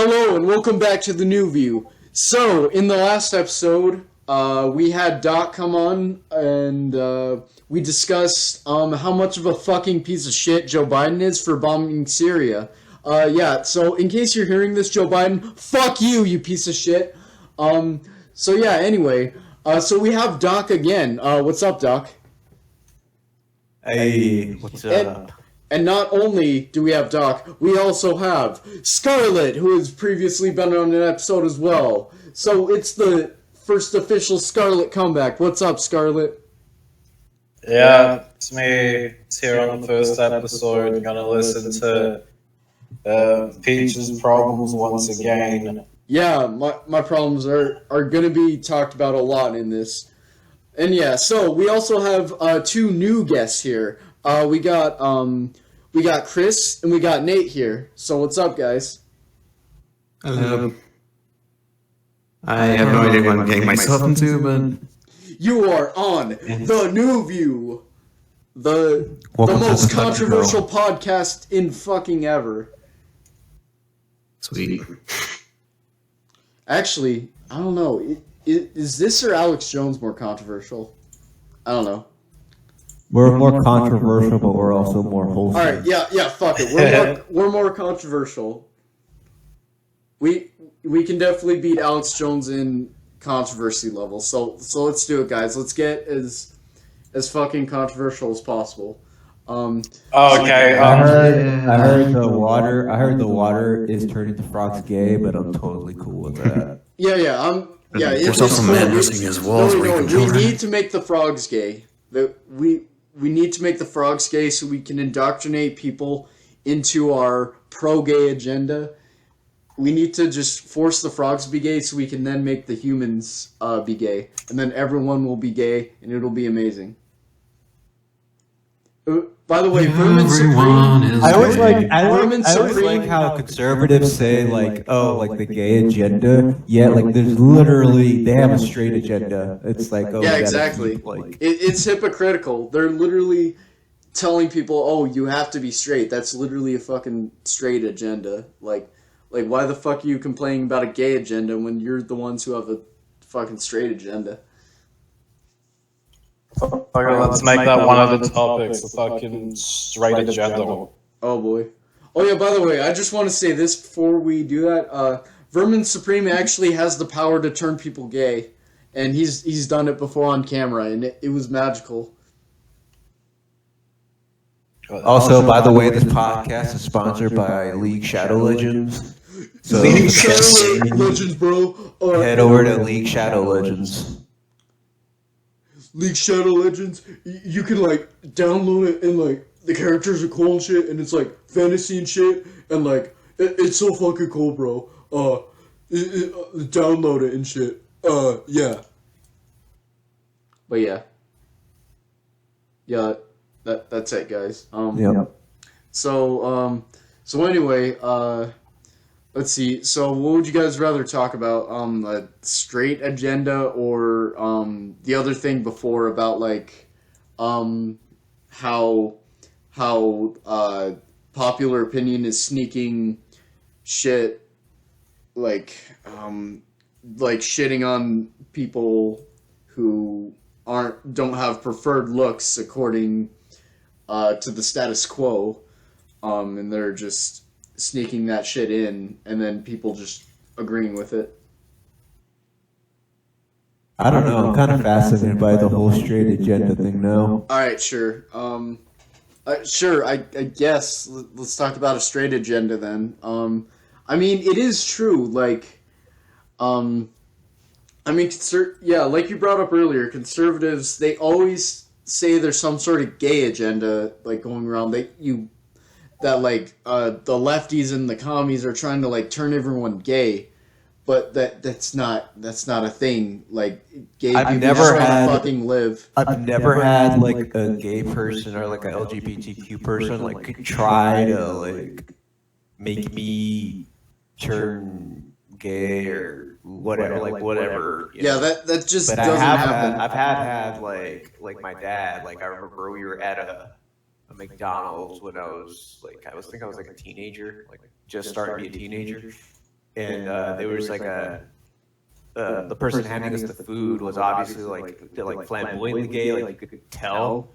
Hello and welcome back to the New View. So, in the last episode, we had Doc come on and we discussed how much of a fucking piece of shit Joe Biden is for bombing Syria. So in case you're hearing this, Joe Biden, fuck you, you piece of shit. Anyway, so we have Doc again. What's up, Doc? Hey, what's up? And not only do we have Doc, we also have Scarlet, who has previously been on an episode as well. So it's the first official Scarlet comeback. What's up, Scarlet? Yeah, it's me. It's here on the first episode. I'm gonna listen to Peach's problems once again. Yeah, my problems are gonna be talked about a lot in this. And yeah, so we also have two new guests here. We got Chris and we got Nate here. So what's up, guys? Hello. I have no idea what I'm getting myself into, but you are on the New View, the most controversial podcast in fucking ever. Sweet. Actually, I don't know. Is this or Alex Jones more controversial? I don't know. We're more controversial, but we're also more wholesome. All right, yeah, fuck it. We're more controversial. We can definitely beat Alex Jones in controversy level. So let's do it, guys. Let's get as fucking controversial as possible. Okay. I heard the water is turning the frogs gay, but I'm totally cool with that. there's also men missing his walls. We need to make the frogs gay. We need to make the frogs gay so we can indoctrinate people into our pro-gay agenda. We need to just force the frogs to be gay so we can then make the humans be gay. And then everyone will be gay, and it'll be amazing. By the way, Vermin Supreme... I always like how conservatives say, the gay agenda. Yeah, they have a straight agenda. It's like, yeah, exactly. It's hypocritical. They're literally telling people, oh, you have to be straight. That's literally a fucking straight agenda. Like, why the fuck are you complaining about a gay agenda when you're the ones who have a fucking straight agenda? Okay, let's make that one of the topics, the fucking straight agenda. Oh boy. Oh yeah, by the way, I just want to say this before we do that. Vermin Supreme actually has the power to turn people gay. And he's done it before on camera, and it was magical. Also, by the way, this podcast is sponsored by League Shadow Legends. So League Shadow Legends, bro. Head over to League Shadow Legends. League Shadow Legends, you can download it and the characters are cool and shit, and it's fantasy and shit, and it's so fucking cool, bro. Download it and shit. Yeah. But yeah, that's it, guys. Yep. So anyway, let's see. So, what would you guys rather talk about? A straight agenda or the other thing before about how popular opinion is sneaking shit shitting on people who don't have preferred looks according to the status quo, and they're just sneaking that shit in, and then people just agreeing with it. I don't know. I'm kind of fascinated by the whole straight agenda thing now. All right, sure. I guess let's talk about a straight agenda then. I mean, it is true. Like you brought up earlier, conservatives, they always say there's some sort of gay agenda going around. The lefties and the commies are trying to turn everyone gay, but that's not a thing. Gay people just want to fucking live. I've never had a gay person or a LGBTQ person try to make me turn gay or whatever. Yeah, that just but doesn't happen. I've had my dad. I remember we were at a McDonald's when I was I was a teenager, just starting to be a teenager. and there was like the person handing us the food was obviously like flamboyantly gay, like you could tell.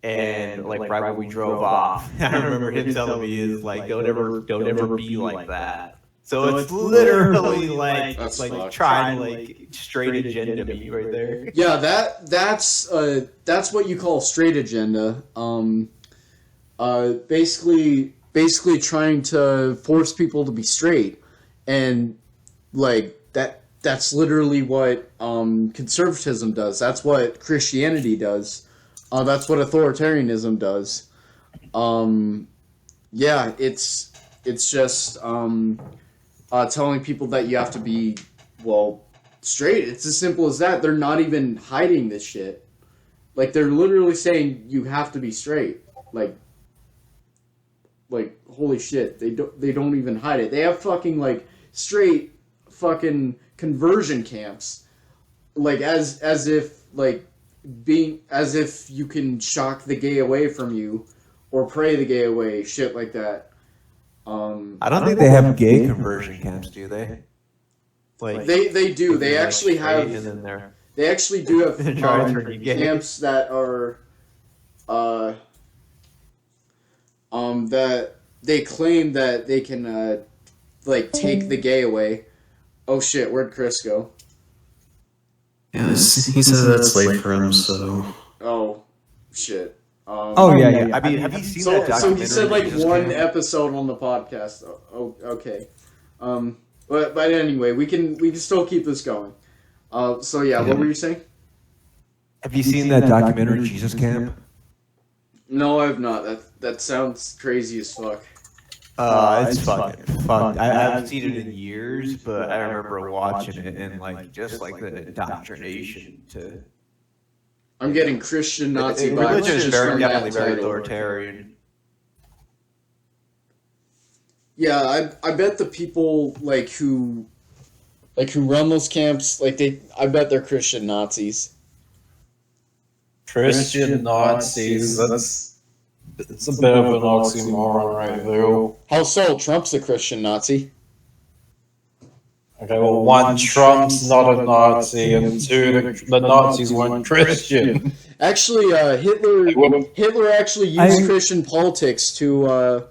And like right when we drove off, I remember him telling me is like, don't ever be like that. So it's literally like trying to like straight agenda me right there. Yeah, that's what you call straight agenda. Basically trying to force people to be straight, and like that's literally what conservatism does. That's what Christianity does. That's what authoritarianism does. Yeah, it's just telling people that you have to be, well, straight. It's as simple as that. They're not even hiding this shit. Like, they're literally saying you have to be straight. Like holy shit, they don't even hide it. They have fucking like straight fucking conversion camps, like as if you can shock the gay away from you or pray the gay away, shit like that. I don't think they have gay conversion camps, do they? Like they do. They actually have. They actually do have camps that are that they claim that they can like take the gay away. Oh shit, where'd Chris go? Yeah, he says that's late for him, so... Oh, shit. Yeah. I mean, have you seen that documentary? So he said like one episode on the podcast. Oh, okay. But anyway, we can still keep this going. So yeah, what were you saying? Have you seen that documentary, Jesus Camp? No, I've not. That sounds crazy as fuck. It's fucking fun. I haven't seen it in years, but I remember watching it and like just like the indoctrination to. I'm getting Christian Nazi vibes. Religion is Definitely very authoritarian. Yeah, I bet the people who run those camps, I bet they're Christian Nazis. Christian Nazis. It's a bit of an oxymoron right there. How so? Trump's a Christian Nazi. Okay, well, one, Trump's not a Nazi, and two, the Nazis weren't Christian. Actually, Hitler actually used Christian politics to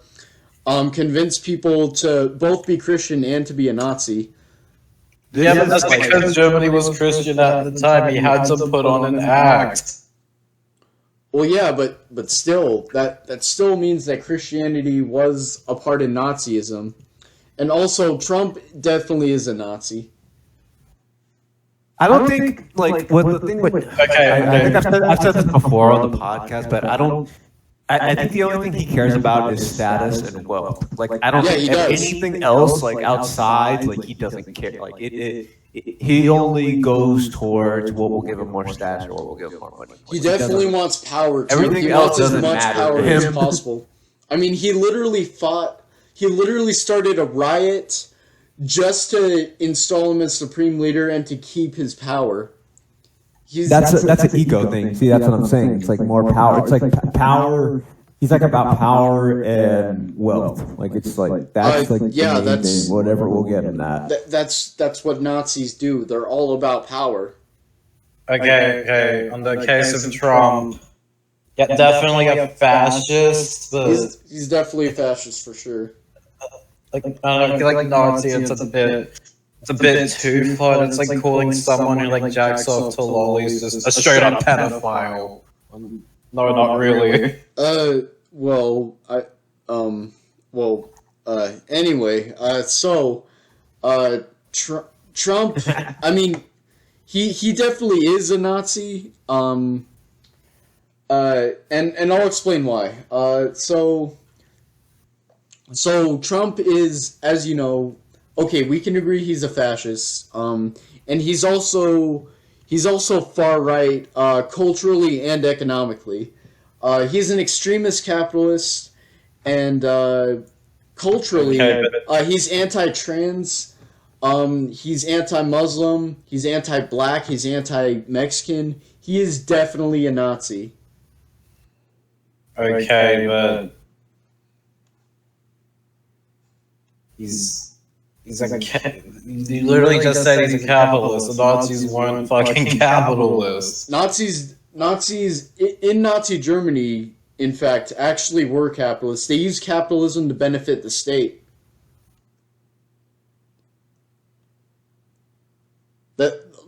convince people to both be Christian and to be a Nazi. Yeah, but that's because Germany was Christian at the time. He had to put on an act. Well, yeah, but still, that still means that Christianity was a part of Nazism. And also, Trump definitely is a Nazi. I don't think, like, what the thing with... Okay. I think I've said this before on the podcast, but I think the only thing he cares about is status and wealth. Like, I don't think anything else, like, outside, like, he doesn't care. Like, he only goes towards what will give him more status or what will give him more money. He definitely wants power, too. Everything else doesn't matter. He wants as much power as possible. I mean, he literally started a riot just to install him as supreme leader and to keep his power. That's an ego thing. See, that's what I'm saying. It's like more power. It's like power. He's like about power and wealth. Like it's like that's like the main thing. Whatever will get him that. That's what Nazis do. They're all about power. Okay. On the case of Trump, yeah, definitely a fascist. He's definitely a fascist for sure. Like Nazi, it's a bit too far. It's like calling someone who like jacks off to lollies just a straight up pedophile. No, not really. Anyway, Trump, I mean, he definitely is a Nazi, and I'll explain why. So Trump is, as you know, okay, we can agree he's a fascist, and he's also far right, culturally and economically. He's an extremist capitalist, and culturally, he's anti-trans, he's anti-Muslim, he's anti-black, he's anti-Mexican. He is definitely a Nazi. Okay, but he's You literally just said he's a capitalist. The Nazis weren't fucking capitalists. Nazis in Nazi Germany, in fact, actually were capitalists. They used capitalism to benefit the state.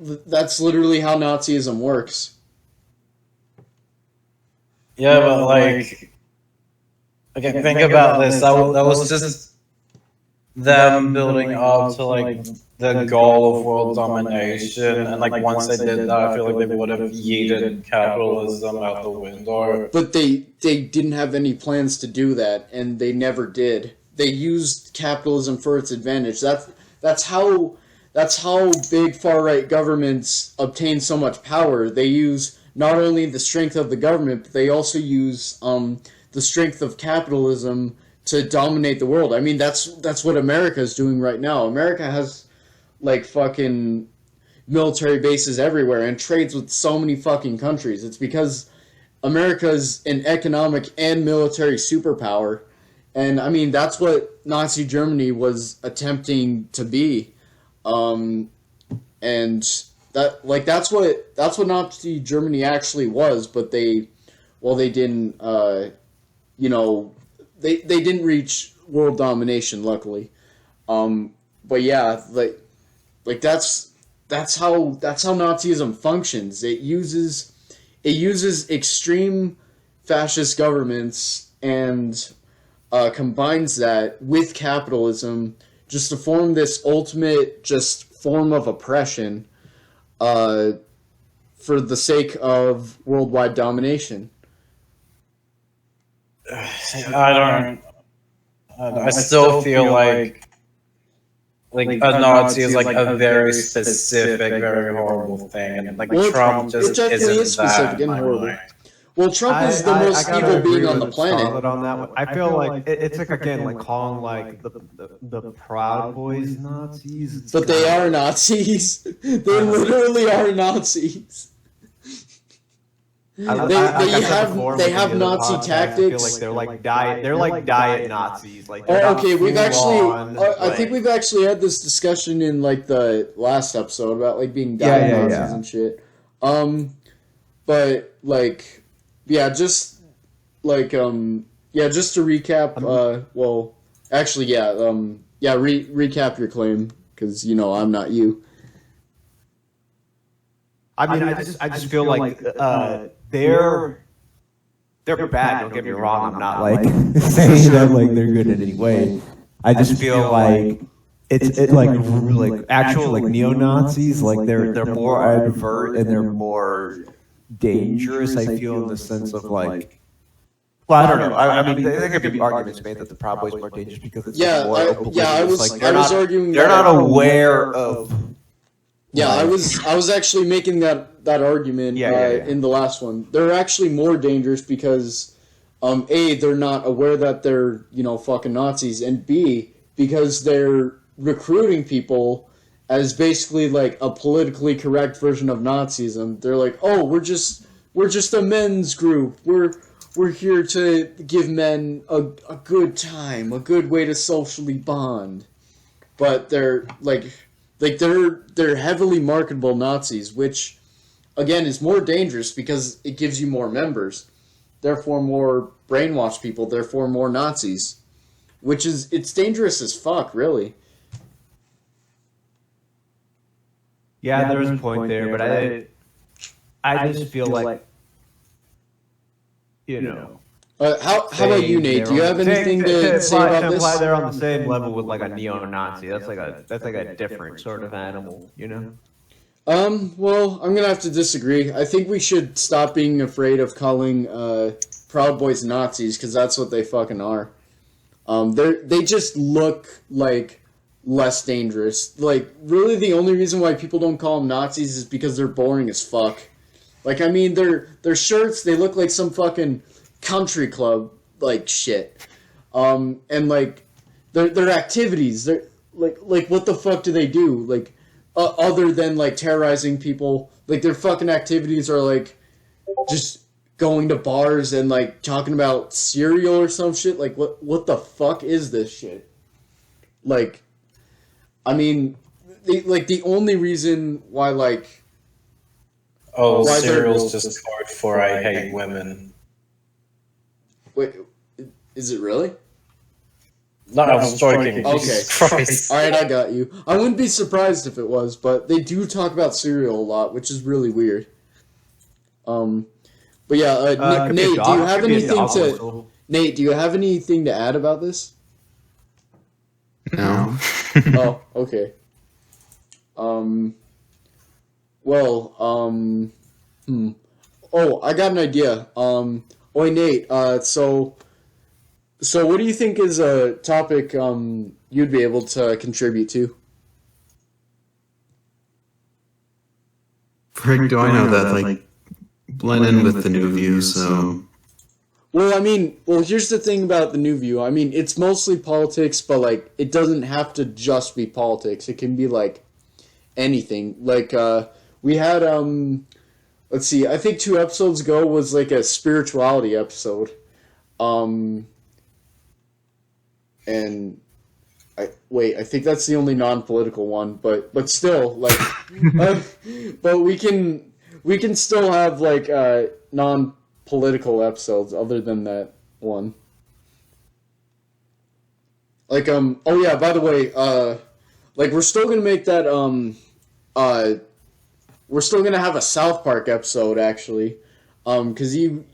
That's literally how Nazism works. Yeah, but like, okay, think about this. That was just them building up to like the goal of world domination, and like once they did that, I feel like they would have yeeted capitalism out the window. But they didn't have any plans to do that, and they never did. They used capitalism for its advantage. That's how big far-right governments obtain so much power. They use not only the strength of the government, but they also use the strength of capitalism to dominate the world. I mean, that's what America is doing right now. America has like fucking military bases everywhere and trades with so many fucking countries. It's because America's an economic and military superpower. And I mean, that's what Nazi Germany was attempting to be. And that's what Nazi Germany actually was, but they didn't, they didn't reach world domination, luckily. But yeah, like that's how Nazism functions. It uses extreme fascist governments and combines that with capitalism just to form this ultimate just form of oppression for the sake of worldwide domination. I still feel like a Nazi is like a very specific, very horrible thing, and like Trump just isn't that. And horrible. Well, Trump is the most evil being on the planet. On that one. I feel like it's like again like calling like the Proud Boys Nazis. But they are Nazis. They literally are Nazis. They have Nazi tactics. I feel like they're like diet Nazis. Like okay, I think we've actually had this discussion in like the last episode about like being diet Nazis and shit. But like. Yeah, just like just to recap. Recap your claim because I'm not you. I mean, I just feel like they're bad. Don't get me wrong. I'm not like saying that like they're good in any way. I just feel like it's like actual like neo Nazis. Like they're more advert and they're more dangerous. I feel in the sense of like. Well, I don't know. I mean, there could be arguments made that the Proud Boys are more dangerous because it's I was arguing. They're not aware of. Yeah, I was actually making that argument in the last one. They're actually more dangerous because, A, they're not aware that they're fucking Nazis, and B, because they're recruiting people as basically like a politically correct version of Nazism. They're like, oh, we're just a men's group. We're here to give men a good time, a good way to socially bond. But they're they're heavily marketable Nazis, which again is more dangerous because it gives you more members, therefore more brainwashed people, therefore more Nazis, it's dangerous as fuck, really. Yeah, there's a point there, but I just feel like how about you, Nate? Do you have anything to say about this? They're on the same level with like a neo-Nazi. That's like a different sort of animal, Well, I'm gonna have to disagree. I think we should stop being afraid of calling Proud Boys Nazis because that's what they fucking are. They just look like less dangerous. Like, really, the only reason why people don't call them Nazis is because they're boring as fuck. Like, I mean, their shirts, they look like some fucking country club, like, shit. And, like, their activities, they're, like, what the fuck do they do? Like, other than, like, terrorizing people, like, their fucking activities are, like, just going to bars and, like, talking about cereal or some shit. Like, what the fuck is this shit? Like, I mean, the only reason why, like... Oh, why cereal's just code for I hate women. Wait, is it really? No, I was joking. Okay. Jesus Christ. Alright, I got you. I wouldn't be surprised if it was, but they do talk about cereal a lot, which is really weird. But yeah, Nate, do you have anything to... Nate, do you have anything to add about this? No. Oh, okay. Oh, I got an idea. Oi, Nate, so what do you think is a topic, you'd be able to contribute to? Frick, do I know that, like, blend in with the new view, so... Well, here's the thing about the new view. I mean, it's mostly politics, but, like, it doesn't have to just be politics. It can be, like, anything. Like, we had, let's see, I think 2 episodes ago was, like, a spirituality episode. And, I think that's the only non-political one, but still, like, but we can still have, like, non-political episodes other than that one. Like, oh yeah, by the way, like, we're still gonna make that, we're still gonna have a South Park episode, actually, cause you,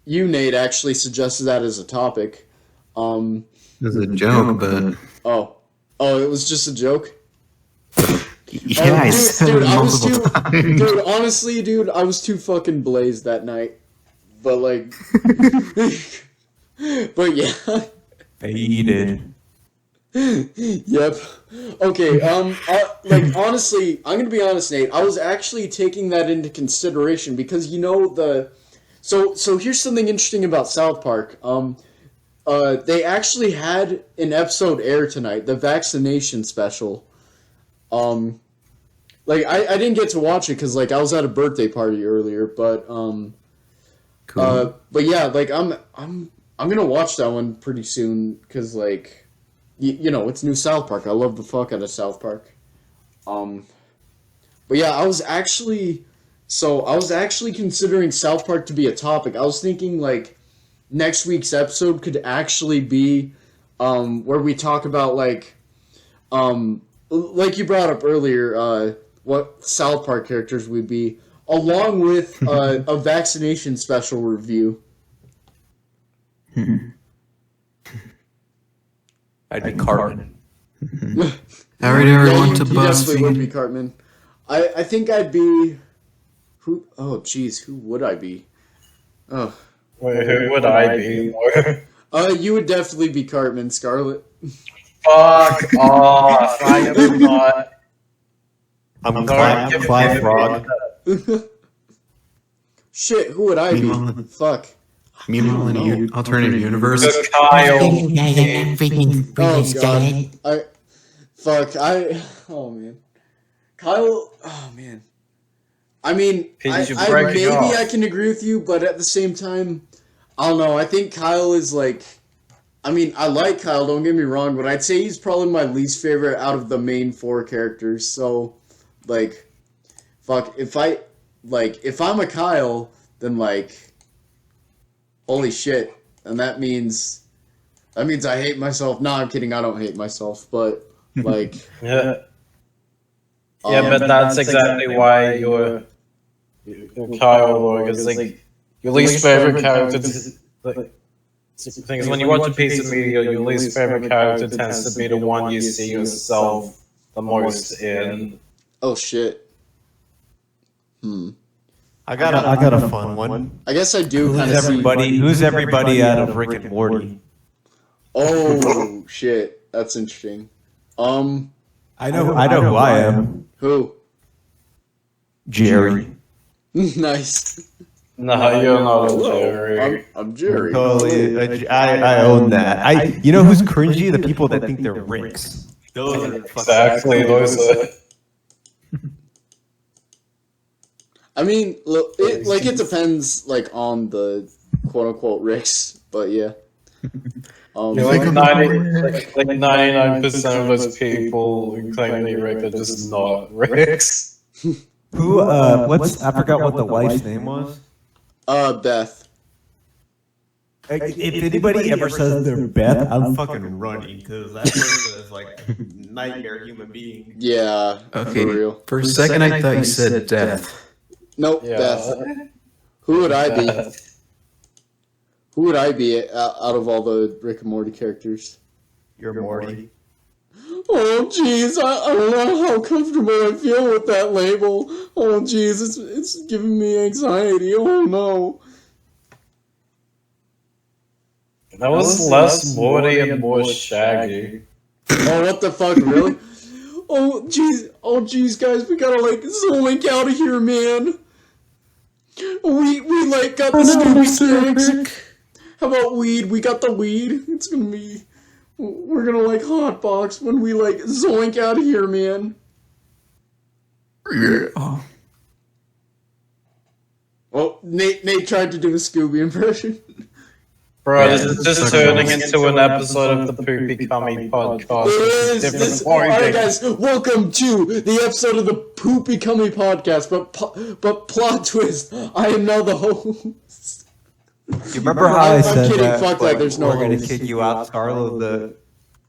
Nate, actually suggested that as a topic. It's a joke, but... Oh, it was just a joke? Yeah, I said it multiple times. Dude, honestly, dude, I was too fucking blazed that night. But, like... but, yeah. Faded. Yep. Okay, like, honestly, I'm gonna be honest, Nate, I was actually taking that into consideration because, you know, So here's something interesting about South Park. They actually had an episode air tonight, the vaccination special. Like, I didn't get to watch it because, like, I was at a birthday party earlier, but, Cool. but yeah, like, I'm gonna watch that one pretty soon, because, like, you know, it's new South Park. I love the fuck out of South Park. But yeah, I was actually considering South Park to be a topic. I was thinking, like, next week's episode could actually be, where we talk about, like you brought up earlier, what South Park characters would be, along with, a vaccination special review. I'd be Cartman. Alright, everyone, to you definitely would be BuzzFeed. Cartman. I think I'd be... Who? Oh, jeez, who would I be? Oh. Wait, who would I be? You would definitely be Cartman, Scarlet. Fuck off! I am not. I'm Clive Frog. Shit, who would I be? Meanwhile- Fuck. Meanwhile, in an alternative universe, Kyle. Oh man. Kyle, oh man. I mean, Peach, you're breaking maybe off. I can agree with you, but at the same time, I don't know. I think Kyle is like, I mean, I like Kyle, don't get me wrong, but I'd say he's probably my least favorite out of the main 4 characters. So, like, fuck, if I'm a Kyle, then, like, holy shit. And that means I hate myself. No, I'm kidding, I don't hate myself, but, like... Yeah. Yeah, but that's exactly why you're Kyle, because, like, your least favorite character, like, things when you watch a piece of media, your least favorite character tends to be the one you see yourself the most in. Oh shit. I got a fun one. I guess I do kind of Who's everybody out of Rick and Morty? Oh shit, that's interesting. I know who I am. Who? Jerry. Nice. No, you're not a Hello, Jerry. I'm Jerry. Totally, I own that. You know who's cringy? The people that think they're Ricks. Those are Exactly, those are. I mean, it depends, like, on the quote-unquote Ricks, but yeah. Like 99% of those people who claim they're Rick are just not Ricks. Who? I forgot what the wife's name was. Beth. If anybody ever says they're Beth, I'm fucking running because that person is like a nightmare human being. Yeah. Okay. For real. For a second, I thought you said death. Nope. Yeah. Beth. Who would I be? Who would I be out of all the Rick and Morty characters? You're Morty. Oh, jeez, I don't know how comfortable I feel with that label. Oh, jeez, it's giving me anxiety. Oh, no. That was less Morty and more Shaggy. Oh, what the fuck, really? Oh, jeez, guys, we gotta, zoink out of here, man. We got the stupid snacks. How about weed? We got the weed. It's gonna be... We're gonna, hotbox when we, zoink out of here, man. Yeah. Oh, Nate tried to do a Scooby impression. Bro, this is just turning into an episode of the Poopy Cummy podcast. It is. Alright, guys, welcome to the episode of the Poopy Cummy podcast. But plot twist, I am now the host. You remember how I said kidding, that? fuck that, there's no we're gonna host. kick you out, Scarlet,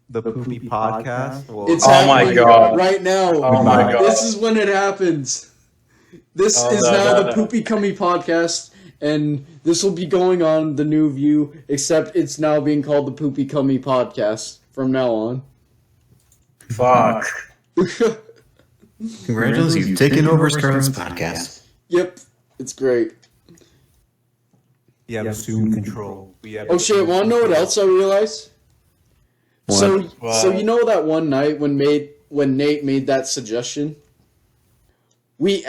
the Poopy podcast. Well, It's Oh my happening God. right now. Oh my God. This is when it happens. This is now the Poopy Cummy podcast, and this will be going on the new view, except it's now being called the Poopy Cummy podcast from now on. Fuck. Congratulations, you've taken over Scarlet's podcast. Yep, it's great. you have assumed control. Oh shit, wanna know what else I realized? What? So you know that one night when Nate made that suggestion? We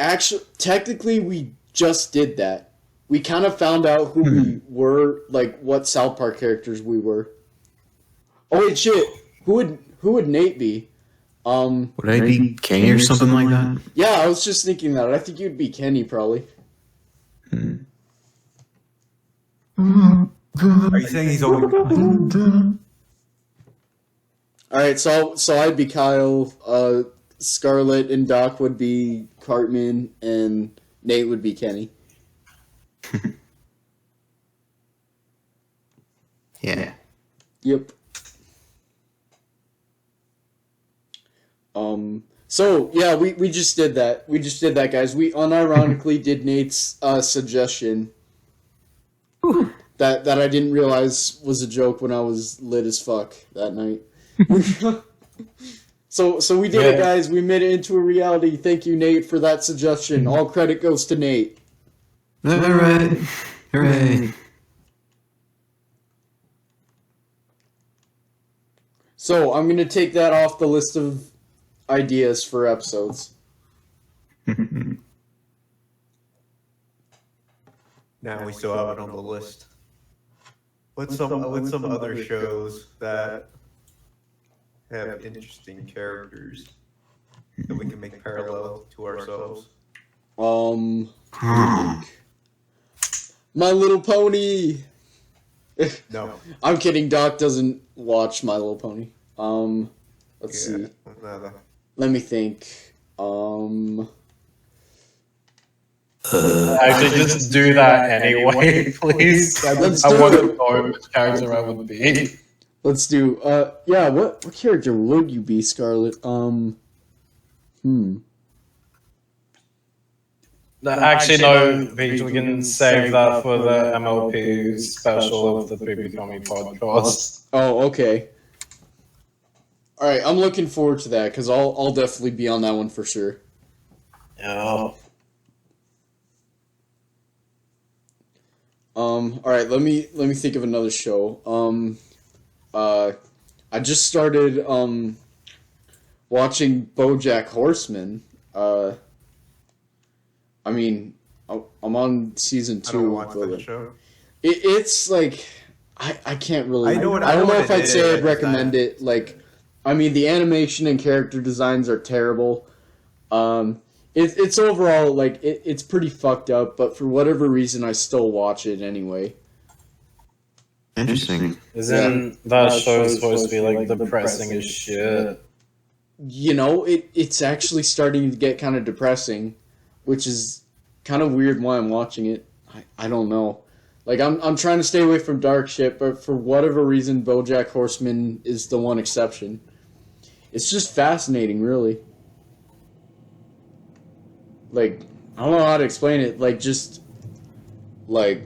just did that. We kind of found out who we were, what South Park characters we were. Oh wait, shit. Who would Nate be? Would I be Kenny or something like that? Yeah, I was just thinking that. I think you'd be Kenny probably. Are you saying he's only? All right, so I'd be Kyle. Scarlet and Doc would be Cartman, and Nate would be Kenny. Yeah. Yep. So yeah, we just did that. We just did that, guys. We unironically did Nate's suggestion. That I didn't realize was a joke when I was lit as fuck that night. So we did it, guys. We made it into a reality. Thank you, Nate, for that suggestion. All credit goes to Nate. All right. Hooray. So I'm gonna take that off the list of ideas for episodes. Now we still have it on the list. What's some other shows that have interesting characters that we can make parallel to ourselves? My Little Pony. No. I'm kidding. Doc doesn't watch My Little Pony. Let's see. Nada. Let me think. Actually, just do that anyway, please. Let's I do want it. to know which character I would be. Let's do. Yeah. What character would you be, Scarlet? Actually, no, we can save that for the MLP special of the Poopy Cummy podcast. Oh, okay. All right. I'm looking forward to that because I'll definitely be on that one for sure. Yeah. All right. Let me think of another show. I just started watching Bojack Horseman. I mean, I'm on season 2. I don't watch that show. It's like I can't really. I don't know what if it I'd say is, I'd recommend it. I mean, the animation and character designs are terrible. It's overall it's pretty fucked up, but for whatever reason, I still watch it anyway. Interesting. Isn't that show supposed to be like depressing as shit? You know, it's actually starting to get kind of depressing, which is kind of weird why I'm watching it. I don't know. Like, I'm trying to stay away from dark shit, but for whatever reason, Bojack Horseman is the one exception. It's just fascinating, really. Like, I don't know how to explain it. Like, just, like,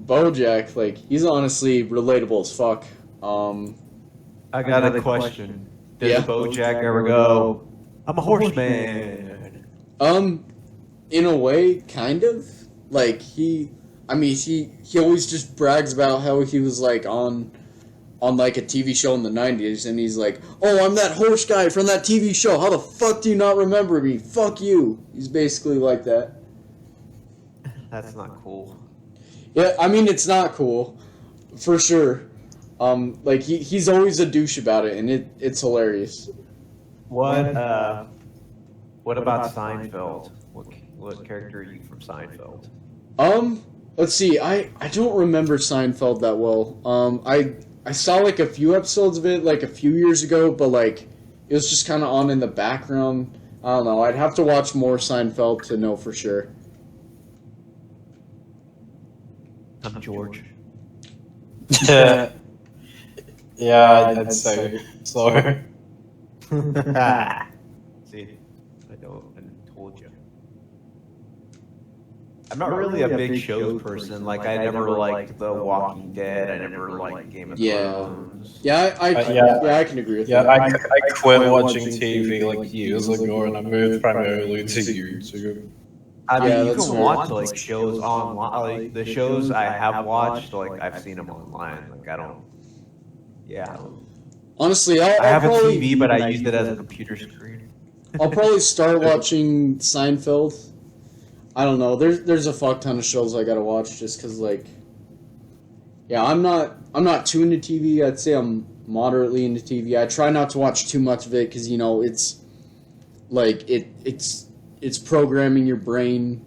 Bojack, like, he's honestly relatable as fuck. I got a question. Does Yeah. Bojack ever go, I'm a horseman? In a way, kind of. Like, he always just brags about how he was, like, on like, a TV show in the 90s, and he's like, oh, I'm that horse guy from that TV show. How the fuck do you not remember me? Fuck you. He's basically like that. That's not cool. Yeah, I mean, it's not cool. For sure. Like, he's always a douche about it, and it's hilarious. What about Seinfeld? What character are you from Seinfeld? Let's see. I don't remember Seinfeld that well. I saw like a few episodes of it like a few years ago, but like it was just kind of on in the background. I don't know. I'd have to watch more Seinfeld to know for sure. I'm George. Yeah, I'd say so. See, I told you. I'm not really a big shows person. Like, I never liked The Walking Dead. I never liked Game of Thrones. Yeah, I can agree with that. I quit watching TV like years ago, and I moved primarily to YouTube. I mean, Yeah, you that's can fair. watch like shows online. Like the shows I have watched, like I've seen them online. Like I don't. Yeah. Honestly, I have a probably, TV, but I used it as a computer screen. I'll probably start watching Seinfeld. I don't know. There's a fuck ton of shows I gotta watch just because, like, yeah, I'm not too into TV. I'd say I'm moderately into TV. I try not to watch too much of it because, you know, it's like it's programming your brain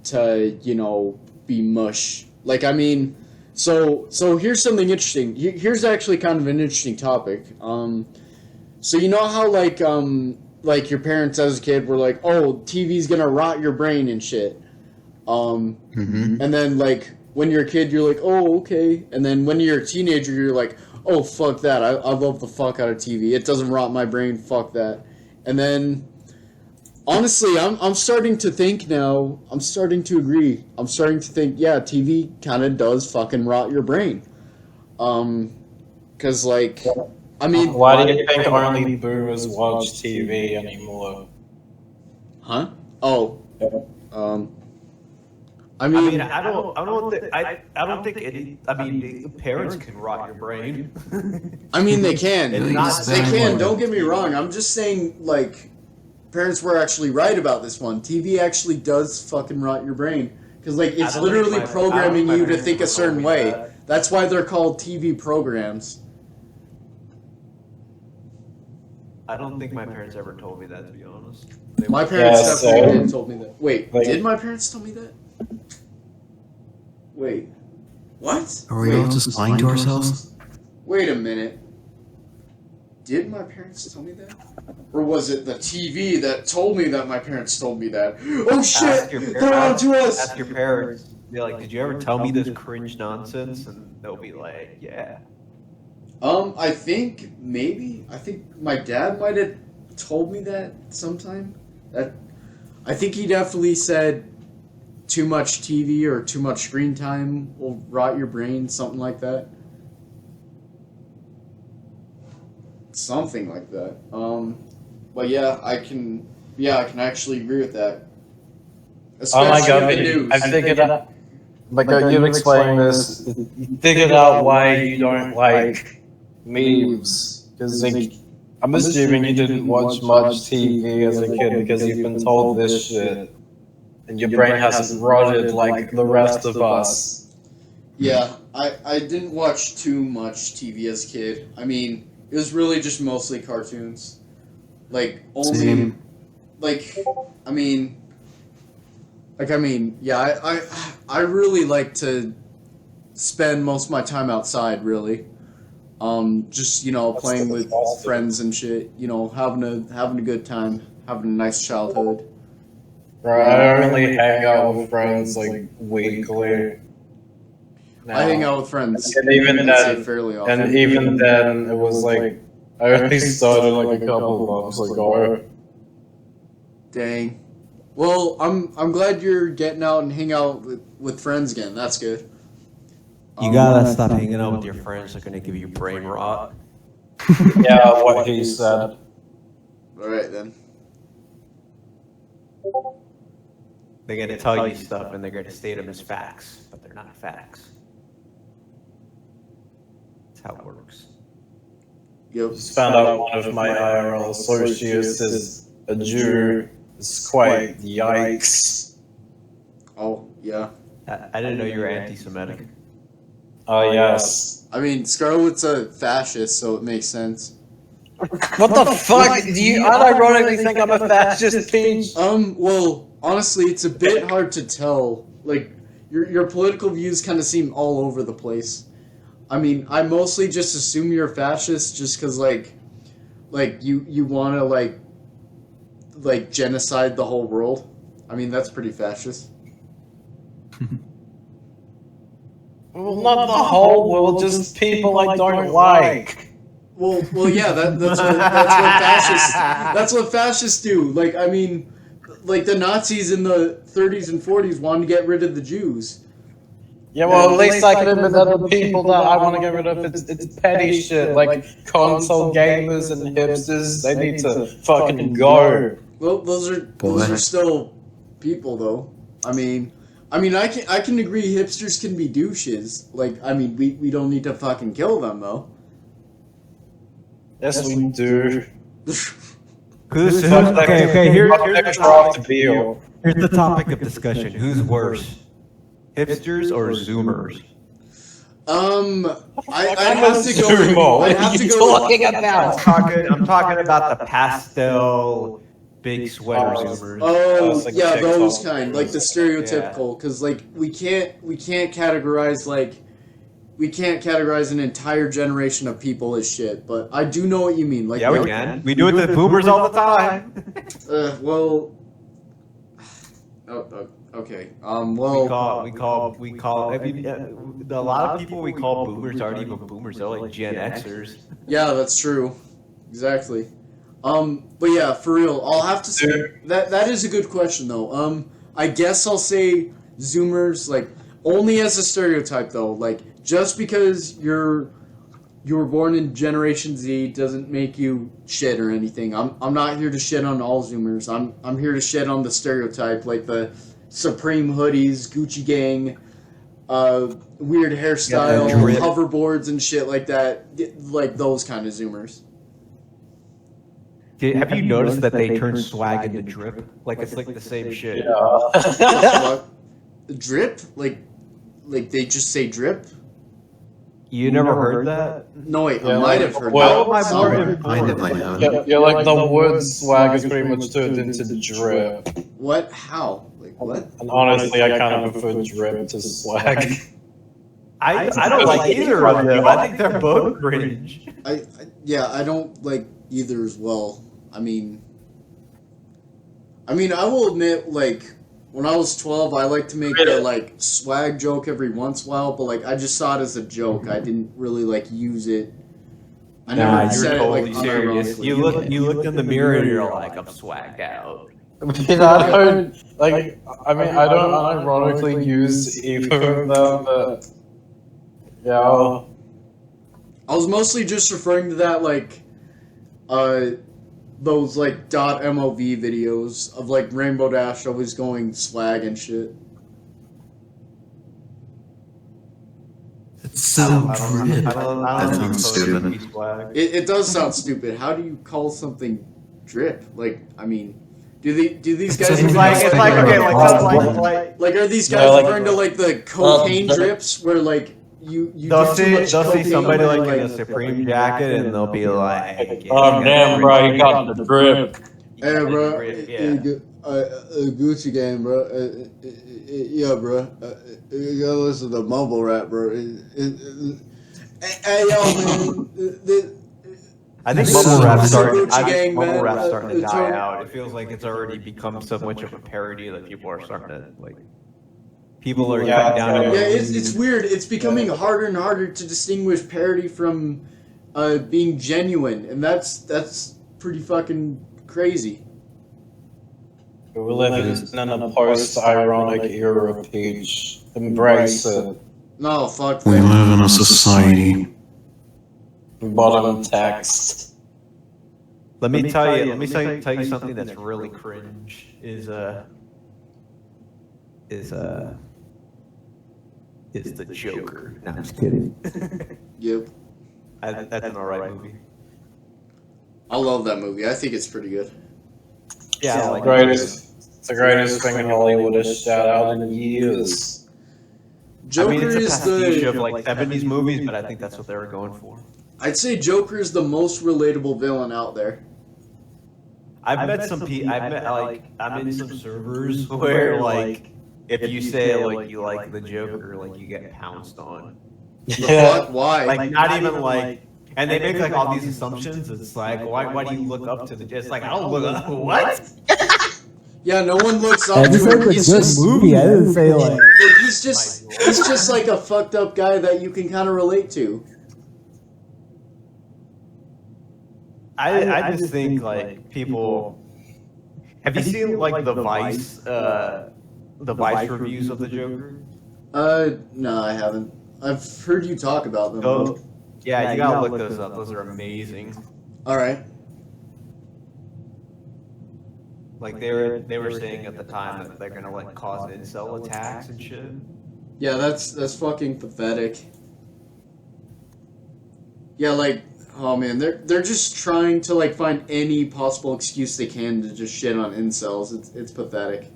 to, you know, be mush. Like, I mean, so here's something interesting. Here's actually kind of an interesting topic. So you know how like your parents as a kid were like, oh, TV's gonna rot your brain and shit. And then like when you're a kid, you're like, oh, okay. And then when you're a teenager, you're like, oh, fuck that. I love the fuck out of TV. It doesn't rot my brain. Fuck that. And then, honestly, I'm starting to think now. I'm starting to agree. I'm starting to think, yeah, TV kind of does fucking rot your brain. Cause like, I mean, Why do you think only boomers watch TV anymore? huh? Oh, I I mean, mean, I don't think any. I mean, the parents can rot your brain. I mean, they can. It's not They that can. one. Don't get me wrong. I'm just saying, like, parents were actually right about this one. TV actually does fucking rot your brain because, like, it's I don't think literally my- programming I don't you think to my think a parents certain told me way. that. That's why they're called TV programs. I don't think my parents ever told me that, to be honest. My parents Yeah, definitely so- did told me that. Wait, Like- did my parents tell me that? Wait, what? Are we all just lying to ourselves? Wait a minute. Did my parents tell me that? Or was it the TV that told me that my parents told me that? Oh shit! Ask your They're on to us! Ask your parents. Be like, did you ever tell me this cringe nonsense? And they'll be like, yeah. I think maybe. I think my dad might have told me that sometime. I think he definitely said too much TV or too much screen time will rot your brain, something like that. Something like that. But yeah, I can actually agree with that. Oh my Especially god, in the news. I figured out. Like you've explained this, you figured out why you don't like memes. Because like, I'm assuming you didn't watch much TV as a kid because you've been told this shit. And your brain hasn't rotted like the rest of us. Yeah, I didn't watch too much TV as a kid. I mean, it was really just mostly cartoons. Like, only... Same. Like, I mean, yeah, I really like to spend most of my time outside, really. Just, you know, playing with friends and shit, you know, having a good time, having a nice childhood. Right, I only hang out with friends like weekly. Now. I hang out with friends, and even then, fairly often. And even then, it was like I only started like a couple months ago. Dang. Well, I'm glad you're getting out and hang out with friends again. That's good. You gotta stop hanging out with your friends. They're gonna give you brain rot. Yeah, what he said. All right then. They're gonna tell you stuff and they're gonna state them as facts, but they're not facts. That's how it works. Yep. Just found out one of my IRL associates is a Jew. It's quite yikes. Oh yeah. I didn't know you were anti-Semitic. Oh yes. I mean, Scarlet's a fascist, so it makes sense. What the fuck? Do you unironically think I'm a fascist, Peach? Well, honestly, it's a bit hard to tell. Like, your political views kind of seem all over the place. I mean, I mostly just assume you're a fascist just because, like you want to, like, genocide the whole world. I mean, that's pretty fascist. Well, not the whole world, just people I don't like. Well, yeah, that's what fascists do. Like, I mean, like the Nazis in the 30s and 40s wanted to get rid of the Jews. Yeah, well, at least I can admit that the people that I want to get rid of, it's petty shit, like console gamers and hipsters, they need to fucking go. Well, those are still people, though. I mean, I can agree hipsters can be douches. Like, I mean, we don't need to fucking kill them, though. Yes, we do. Okay, here's the the topic of discussion. Who's worse? Hipsters or Zoomers? I have to go. I have to go. Talking about? I'm talking about the pastel, big sweater Zoomers. Oh, like yeah, TikTok. those kind, like the stereotypical, because like we can't categorize an entire generation of people as shit. But I do know what you mean. Like, Yeah, we can. We do it to boomers all the time. Well. Oh, okay. Well. We call. I mean, a lot of people we call boomers aren't even boomers. They're like Gen Xers. Yeah, that's true. Exactly. But yeah, for real, I'll have to say that is a good question though. I guess I'll say Zoomers, like, only as a stereotype though. Like, just because you were born in Generation Z doesn't make you shit or anything. I'm not here to shit on all Zoomers. I'm here to shit on the stereotype, like the Supreme hoodies, Gucci gang, weird hairstyle, hoverboards and shit like that. Like those kind of Zoomers. Have you noticed that they turn swag into drip? Like it's like the same shit. Drip? Like they just say drip? You never heard that? No, wait, I might have heard well, that. Yeah, like the word swag is pretty much turned into drip. What? How? Like what? And honestly, I kind of prefer drip to swag. I don't like either of them. I think they're both cringe. I don't like either as well. I mean, I will admit, like, when I was 12, I liked to make the, like, swag joke every once in a while, but, like, I just saw it as a joke. I didn't really, like, use it. I never said totally it, like, serious. You looked in the mirror and you're like, I'm swagged out. I don't unironically use either of them, but yeah. I was mostly just referring to that, like, those, like, .mov videos of, like, Rainbow Dash always going swag and shit. It's so drip. That sounds stupid. It does sound stupid. How do you call something drip? Like, I mean, do these guys even Like, are these guys referring to, like, the cocaine drips where, like, you They'll do too much see cocaine, somebody like and, in a Supreme jacket and they'll be like, Oh damn, bro, you got the drip. Hey, bro. Yeah. Gucci Gang, bro. Yeah, bro. You gotta listen to mumble rap, bro. Hey, yo, man. I think This bubble is rap's the starting. Gucci I Gang, think bubble man. rap's starting to die Tony- out. It feels like it's already become so much of a parody that people are starting to like. People are Yeah, cutting down. yeah. Yeah, it's weird. It's becoming harder and harder to distinguish parody from being genuine, and that's pretty fucking crazy. We live in a post-ironic era, Peach. Embrace it. No, fuck We that. live in a society. Bottom text. Let me tell you something that's really cringe. Is the Joker? No, I'm just kidding. Yep. That's an alright movie. I love that movie. I think it's pretty good. Yeah, I like It's the greatest thing in Hollywood is shot out in years. Joker I mean, it's a is pastiche of the. like 70s movies, but I think that's what they were going for. I'd say Joker is the most relatable villain out there. I've met some people. I'm in some servers where like if you say like you like the Joker, like you get pounced on. The fuck? Why? Like not even like, and they make like all these assumptions. It's like why do you look up to the? It's like I don't look up. What? Yeah, no one looks up I to just him. like a He's good just, movie. I didn't say like. he's just like a fucked up guy that you can kind of relate to. I just think like people. Have you seen like the Vice reviews of the Joker? No, I haven't. I've heard you talk about them. Oh, yeah, you gotta look those up. Those are amazing. All right. Like they were saying at the time that they're gonna like cause incel attacks and shit. Yeah, that's fucking pathetic. Yeah, like, oh man, they're just trying to like find any possible excuse they can to just shit on incels. It's pathetic.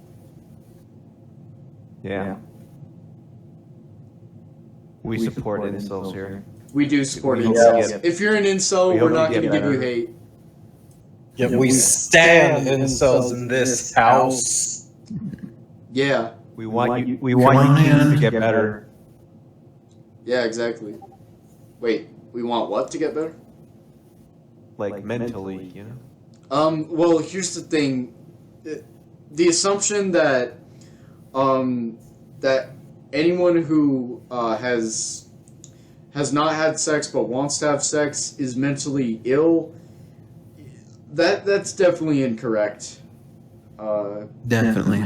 Yeah. We support incels here. We do support We incels. hope If you're an incel, we we're hope not you going get to give you better. hate. Yet we stand incels in this house. Yeah, We want you to get better. yeah, exactly. Wait, we want what to get better? Like mentally, you know? Well, here's the thing. The assumption that that anyone who has not had sex but wants to have sex is mentally ill. That's definitely incorrect. Definitely.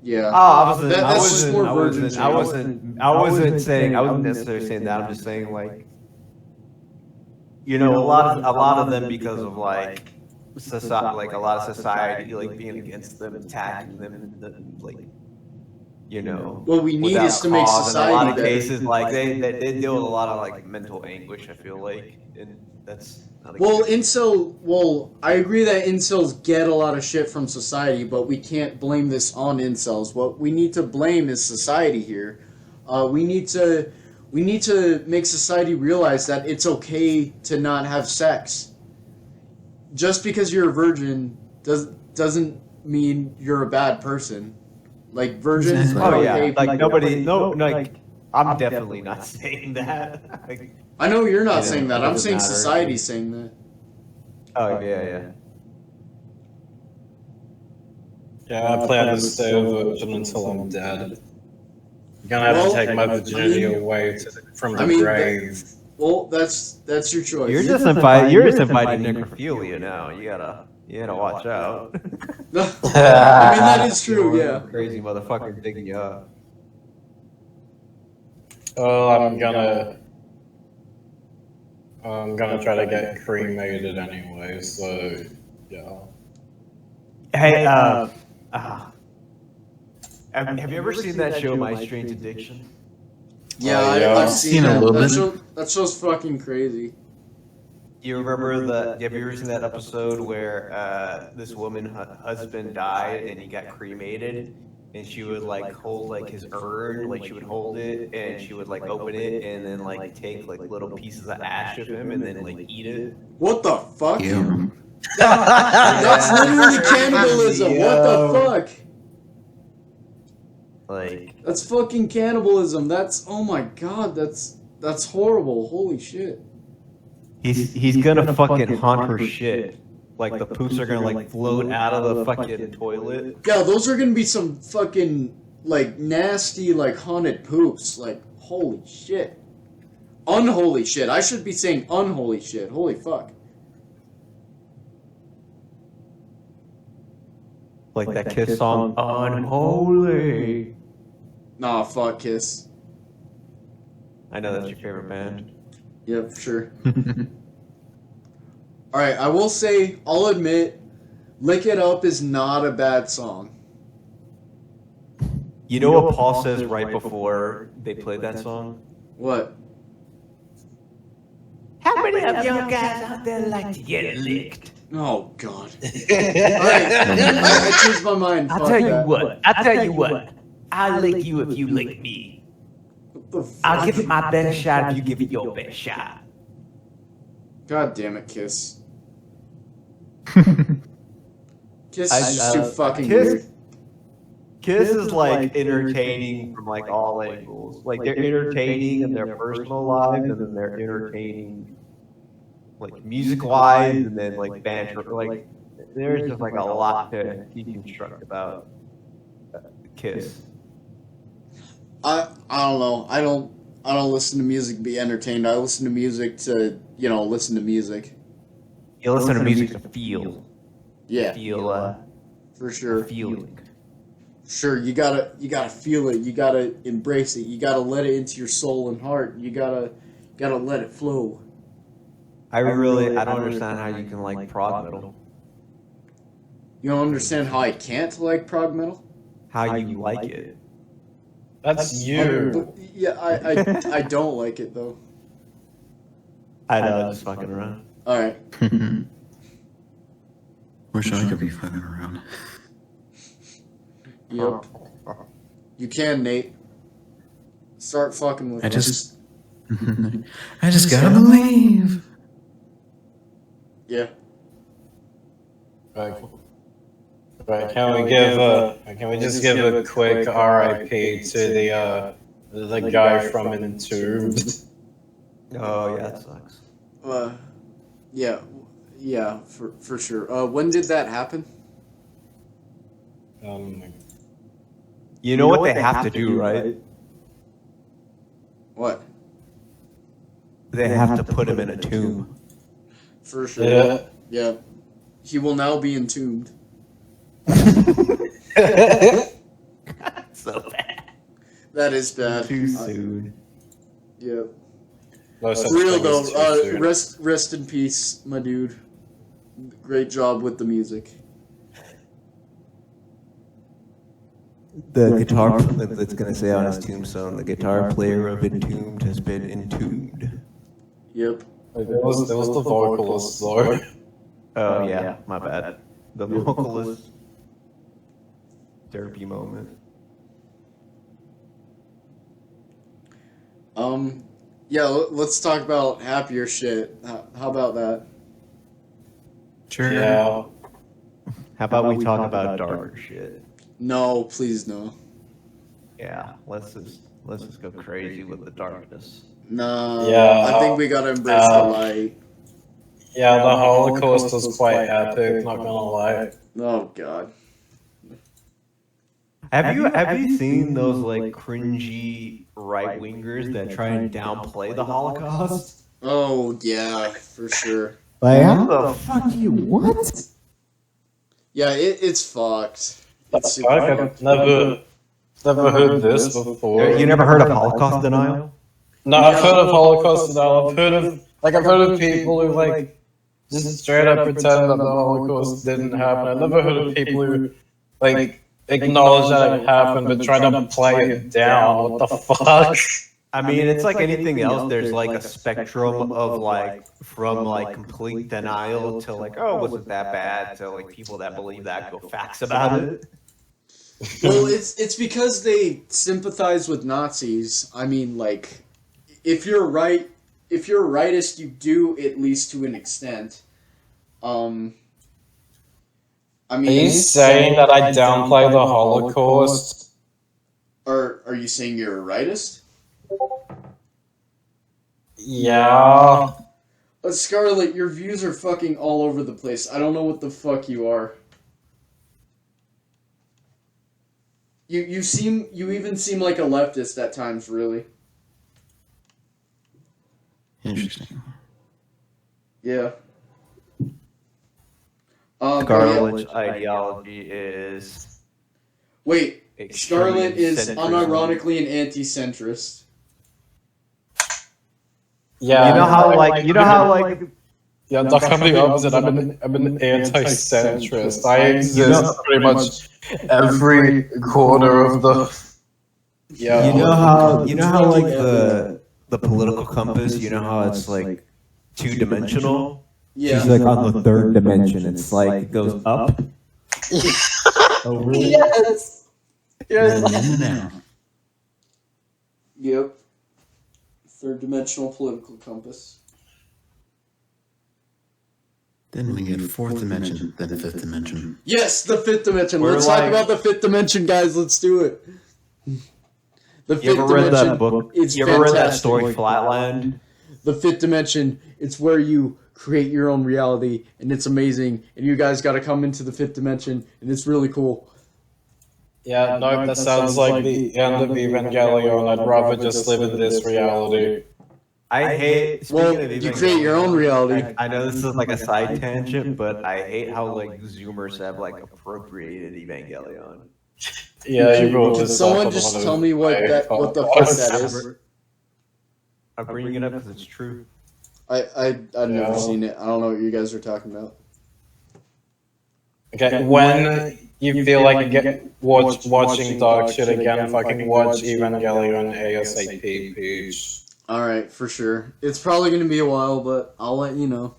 Yeah. I wasn't necessarily saying that. I'm just saying like, you know, a lot of them because of like society, like a lot of society like being against them, attacking them, and like, you know. What we need without is to make cause. In a lot society of better. cases, like they deal with a lot of like mental anguish. I feel like, and that's not a Well, good I agree that incels get a lot of shit from society, but we can't blame this on incels. What we need to blame is society here. We need to make society realize that it's okay to not have sex. Just because you're a virgin doesn't mean you're a bad person. Like virgins Exactly. are Oh yeah, okay like people. like I'm definitely not saying that. Like, I know you're not You know, saying that. it I'm doesn't saying matter. society's saying that. oh yeah. Yeah, I plan to stay a virgin until I'm dead. You're gonna have to take my virginity away from the grave. Well, that's your choice. You're just inviting necrophilia now. You gotta watch out. I mean, that is true. Yeah. Crazy motherfucker digging you up. Oh, I'm gonna try to get cremated anyway. So yeah. Hey, have you ever seen that show, My Strange Addiction? Yeah, Oh, yeah. I've seen Seen a that. little bit. That show's fucking crazy. You remember have you ever seen that episode where this woman husband died and he got cremated, and she would like hold like his urn, like she would hold it and she would like open it and then like take like little pieces of ash of him and then like eat it. What the fuck? Yeah. That's literally cannibalism. What the fuck? Like, That's fucking cannibalism. That's, oh my god, that's horrible. Holy shit. he's gonna fucking hunt her shit. Like, the poops are gonna, like, float out of the fucking toilet. Yeah, those are gonna be some fucking, like, nasty, like, haunted poops. Like, holy shit. Unholy shit. I should be saying unholy shit. Holy fuck. Like that Kiss song, Unholy. Nah, fuck Kiss. I know that's your favorite band. Yep, for sure. Alright, I will say, I'll admit, Lick It Up is not a bad song. You know what Paul says right before they played that song? What? How many of you guys out there like to get licked? Oh, God. Alright, I changed my mind. I'll Fuck tell you that. what. I'll tell you what. I'll lick you if you lick me. What the fuck? I'll give it my best shot if you give it your best shot. God damn it, Kiss. Kiss is just too fucking weird. Kiss is like entertaining from like all angles. Like they're entertaining in their personal lives, and then they're entertaining like music wise, and then like banter. Like there's just like a lot to deconstruct about Kiss. I don't know. I don't listen to music to be entertained. I listen to music to, listen to music. You listen to music to feel. Yeah. Feel for sure. feeling. Sure, you gotta feel it. You gotta embrace it. You gotta let it into your soul and heart. You gotta let it flow. I don't understand how you can like prog metal. You don't understand how I can't like prog metal? How you like it. That's you. But, yeah, I don't like it though. I know, just fucking around. All right. Wish I could be fucking around. Yep. You can, Nate. Start fucking with I us. just gotta believe. Yeah. Right. Right. Can we just give a quick RIP to the guy from Entombed? Oh yeah, that sucks. Yeah, for sure. When did that happen? You know what they have to do, right? What? They have to put him in a tomb. For sure. Yeah. Yeah. He will now be entombed. So bad. That is bad. Too soon. Yeah. No such For real thing as though, too soon. rest in peace, my dude. Great job with the music. The guitar, it's gonna say on his tombstone, the guitar player of Entombed has been entombed. Yep. There was the vocalist though. Oh yeah, my bad. The vocalist. Derpy moment. Yeah, let's talk about happier shit. How about that? Sure. Yeah. How about we talk about darker shit? No, please no. Yeah, let's just go crazy with the darkness. No. Yeah. I think we gotta embrace the light. Yeah, the Holocaust was quite epic, not gonna lie. Oh god. Have you seen those like cringy right wingers that try and downplay the Holocaust? Oh yeah, for sure. Like, how the fuck you what? Yeah, it's fucked. It's super I've fucked. never heard this before. You never heard of Holocaust denial? No, I've heard of Holocaust denial. I've heard of people who like just straight up pretend that the Holocaust didn't happen. I've never heard of people who like acknowledge that it happened but try to play it down. What the fuck? I mean, it's like anything else. There's like a spectrum of like from like complete denial to like, oh, wasn't that bad, to like people that believe that go facts about it. Well, it's because they sympathize with Nazis. I mean, like, if you're a rightist, you do, at least to an extent. I Are you mean, saying that I downplay the Holocaust? are you saying you're a rightist? Yeah. Scarlet, your views are fucking all over the place. I don't know what the fuck you are. You even seem like a leftist at times, really. Interesting. Yeah. Scarlet's ideology is Wait, extreme Scarlet is centrism. unironically an anti-centrist. Yeah. You know how like Yeah, definitely the opposite. I'm an anti-centrist. I exist pretty much every corner of the. Yeah. you know how like the political compass, you know how it's like two-dimensional? Yeah. She's like on the third dimension. It's like it goes up. Over. Yes. Yep. Third dimensional political compass. Then we get fourth dimension, then fifth dimension. Yes, the fifth dimension. We're Let's like- talk about the fifth dimension, guys. Let's do it. The You fifth ever read dimension. that book? It's You ever read that fantastic. story, Flatland? The fifth dimension. It's where you create your own reality, and it's amazing. And you guys got to come into the fifth dimension, and it's really cool. Yeah, no, that sounds like the end of Evangelion. I'd rather just live in this reality. I hate. Well, speaking of you create your own reality. I know this is like a side tangent, but I hate how like Zoomers have like appropriated Evangelion. Yeah, you will Can just. someone just tell me what the fuck that is? I'm bringing it up because it's true. I've never seen it. I don't know what you guys are talking about. Okay, when you feel like watching dog shit again, fucking watch Evangelion ASAP, Peach. Alright, for sure. It's probably going to be a while, but I'll let you know.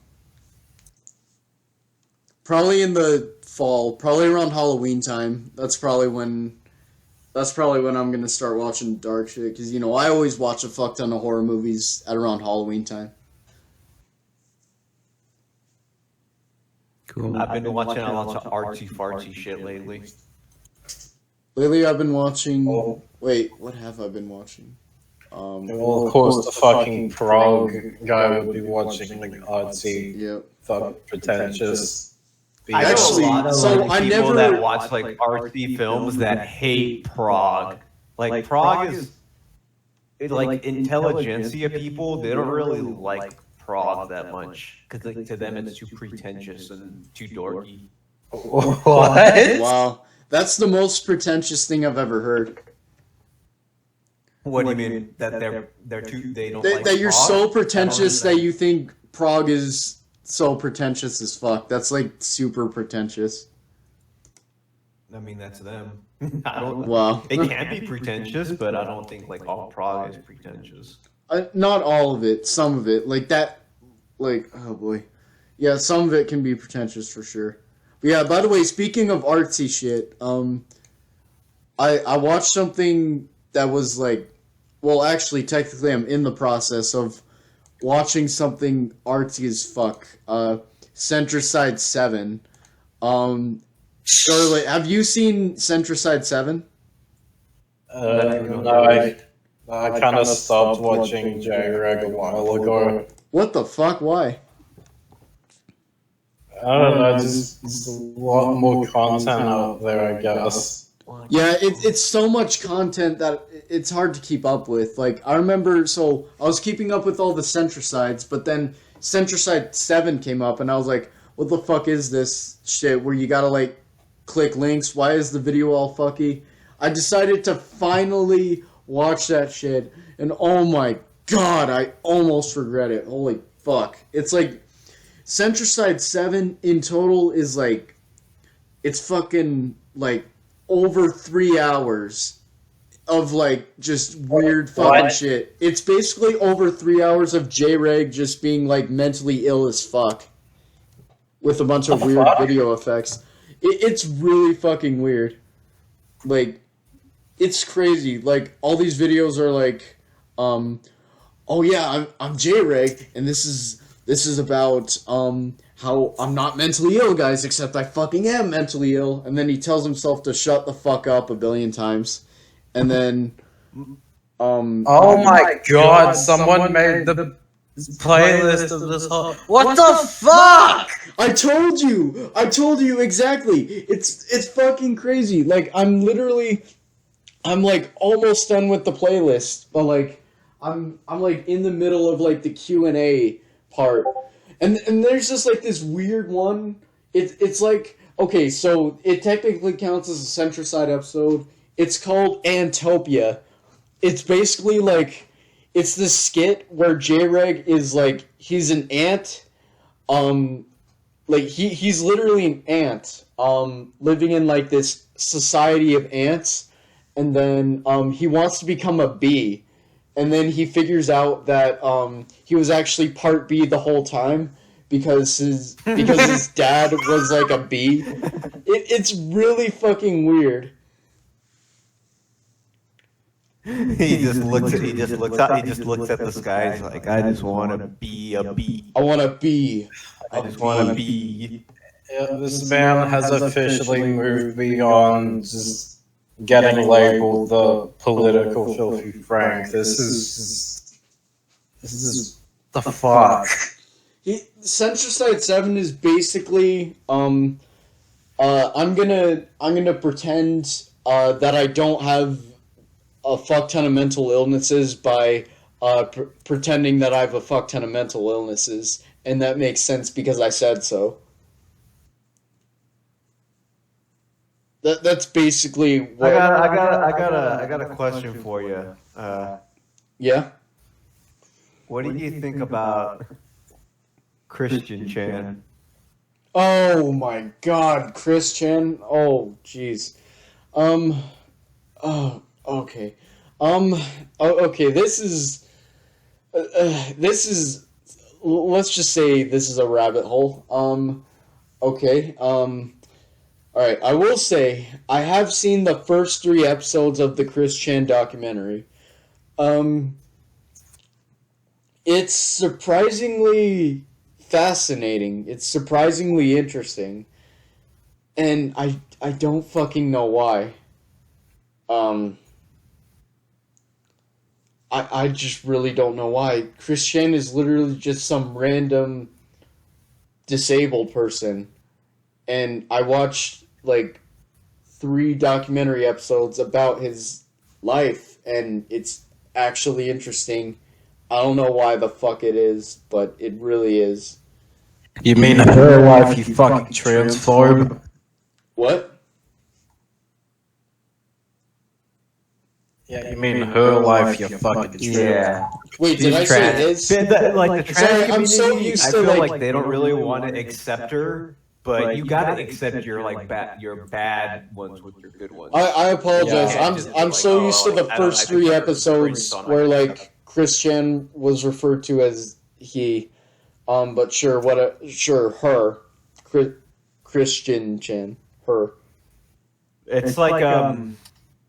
Probably in the fall, probably around Halloween time. That's probably when I'm going to start watching dark shit, because, you know, I always watch a fuck ton of horror movies at around Halloween time. Cool. I've been watching a lot of artsy fartsy shit lately. Lately I've been watching... Oh. Wait, what have I been watching? Well, of course, the fucking Prague guy would be watching like artsy, Yep. fuck, pretentious. I know Actually, a lot of so like, I people never- that watch like artsy films that hate Prague. Like Prague is like intelligentsia people. They don't really like Prague that much because like, to them it's too pretentious and too dorky. What? Wow. That's the most pretentious thing I've ever heard. What do you mean that they're too they don't That, like that you're Prague? so pretentious I that don't you think Prague is so pretentious as fuck. That's like super pretentious. I mean that's them. I don't. Wow. It can be pretentious, but I don't think like all Prague is pretentious. Not all of it. Some of it. Like that. Like, oh boy. Yeah, some of it can be pretentious for sure. But yeah, by the way, speaking of artsy shit, I watched something that was like, well, actually, technically, I'm in the process of watching something artsy as fuck. Centricide 7. Scarlet, have you seen Centricide 7? No, I kind of stopped watching J-Reg a while ago. What the fuck? Why? I don't know, just a lot more content out there, I guess. Yeah, it's so much content that it's hard to keep up with. Like, I remember, so I was keeping up with all the Centricides, but then Centricide 7 came up, and I was like, what the fuck is this shit where you gotta, like, click links? Why is the video all fucky? I decided to finally watch that shit, and oh my god, I almost regret it. Holy fuck. It's like, Centricide 7 in total is like, it's fucking, like, over 3 hours of, like, just weird fucking What? shit. It's basically over 3 hours of J-Reg just being, like, mentally ill as fuck. With a bunch of weird video effects. It's really fucking weird. Like, it's crazy. Like, all these videos are like, oh yeah, I'm J-Reg, and this is about, how I'm not mentally ill, guys, except I fucking am mentally ill. And then he tells himself to shut the fuck up a billion times. And then, Oh my god, someone made the playlist of this whole... What the fuck?! I told you exactly. It's fucking crazy. Like, I'm like almost done with the playlist, but like I'm like in the middle of like the Q&A part. And there's just like this weird one. It's like, okay, so it technically counts as a Centricide episode. It's called Antopia. It's basically like, it's this skit where J-Reg is like, he's an ant. Like he's literally an ant. Living in like this society of ants. And then he wants to become a bee. And then he figures out that he was actually part bee the whole time because his dad was like a bee. It's really fucking weird. He just looks at the sky. He's like, I just want to be a bee. I want to be. I just want to be. Yeah, this man has officially moved beyond just getting labeled the political filthy Frank. This is the fuck. Centricide 7 is basically I'm gonna pretend that I don't have a fuck ton of mental illnesses by pretending that I have a fuck ton of mental illnesses, and that makes sense because I said so. That's basically what I got a question for you. Yeah. What do you think about Christian Chan? Oh my god, Chris Chan. Oh jeez. Oh, okay. Okay, this is let's just say this is a rabbit hole. Okay. Alright, I will say, I have seen the first 3 episodes of the Chris Chan documentary. It's surprisingly fascinating. It's surprisingly interesting. And I don't fucking know why. I just really don't know why. Chris Chan is literally just some random disabled person. And I watched, like, 3 documentary episodes about his life, and it's actually interesting. I don't know why the fuck it is, but it really is. You mean her life, you fucking transphobe? What? Yeah, you mean her life, you fucking transphobe. Yeah. Wait, did I say his? Like the trans Sorry, community, I'm so used I to, feel like- like they don't really want to accept her. But you gotta accept your your bad ones with your good ones. I apologize. Yeah. I'm so used to the first 3 episodes where, like, Chris Chan was referred to as he. But sure, her. Christian Chan. Her. It's like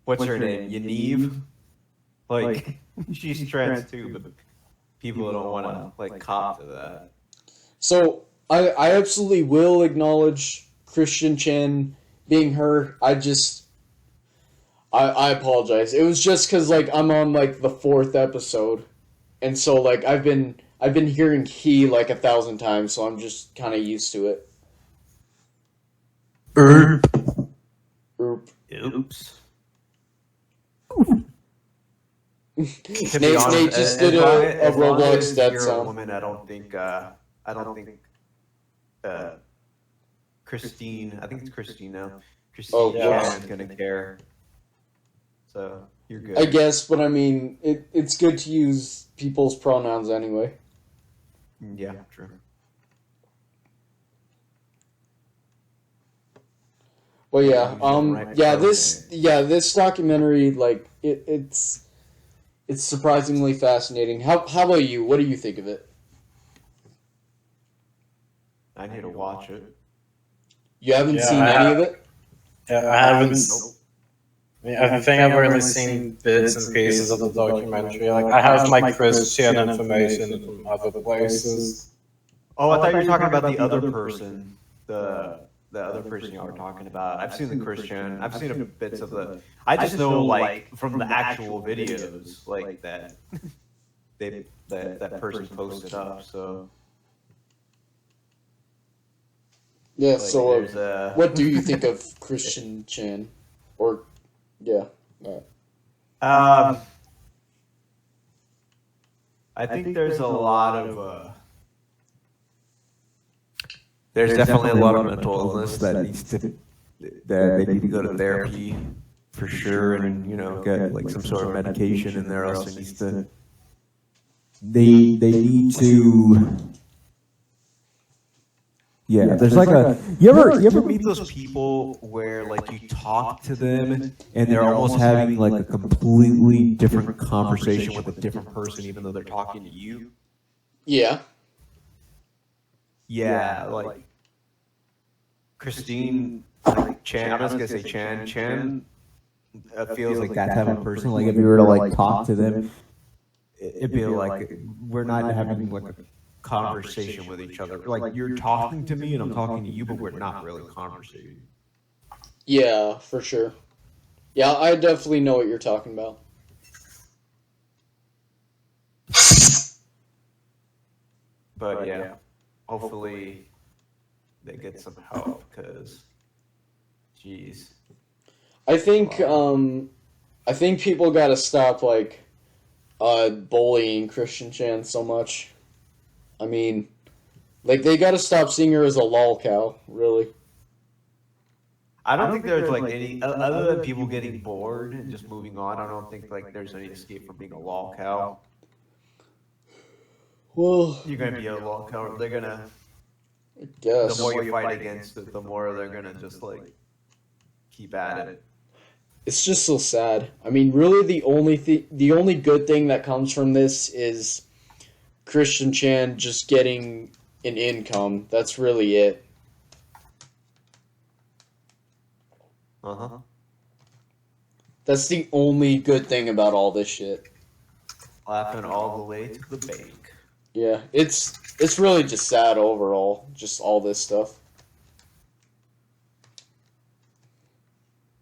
what's her name? Yaniv. Like she's trans too, but people don't want to like cop to that. So I absolutely will acknowledge Christian Chan being her. I apologize. It was just because like I'm on like the 4th episode, and so like I've been hearing he like 1,000 times, so I'm just kind of used to it. Oop. Oops. Nate just did a Roblox dead you're a sound. woman, I don't think Christine. I think it's Christine now. Christine Oh, yeah. is gonna care. So you're good. I guess, but I mean, it's good to use people's pronouns anyway. Yeah, true. Well, yeah, Right this documentary, like, it's surprisingly fascinating. How about you? What do you think of it? I need to watch it. You haven't Yeah, seen any of it? Yeah, I haven't. I think I've only seen bits and pieces of the documentary. Like, I have my Chris Chan information from other places. Oh, I thought you were talking about the other person. The other person y'all were talking about. I've seen the Christian. I've seen bits of the. I just know like from the actual videos like that that person posted up. So Yeah. like, So, what do you think of Christian Chan? Or, yeah. I think there's a lot of. There's definitely a lot of mental illness that they need to go to therapy for sure, and get like some sort of medication in there. Also needs to they need to. Yeah, there's like a you ever meet those people where like you talk to them and they're almost having like a completely different conversation with a different person even though they're talking to you? Yeah. Yeah, like Christine, like Chan. I'm just gonna say Chan. Chan feels like that type of person. Like if you were to like talk to them, it'd be like we're not having like a conversation with each other. Like you're talking to me and I'm talking to you, but we're not really conversating. Yeah, for sure. Yeah, I definitely know what you're talking about. But yeah, hopefully they get some help because, jeez. I think people gotta stop like bullying Christian Chan so much. I mean, like they gotta stop seeing her as a lol cow, really. I don't think there's like any other than people getting bored and just moving on. I don't think like there's any escape from being a lol cow. Well, You're gonna be a lol cow. They're gonna. I guess. The more you fight against it, the more they're gonna just like keep at it. It's just so sad. I mean, really, the only good thing that comes from this is Christian Chan just getting an income. That's really it. Uh-huh. That's the only good thing about all this shit. Laughing all the way to the bank. Yeah, it's really just sad overall, just all this stuff.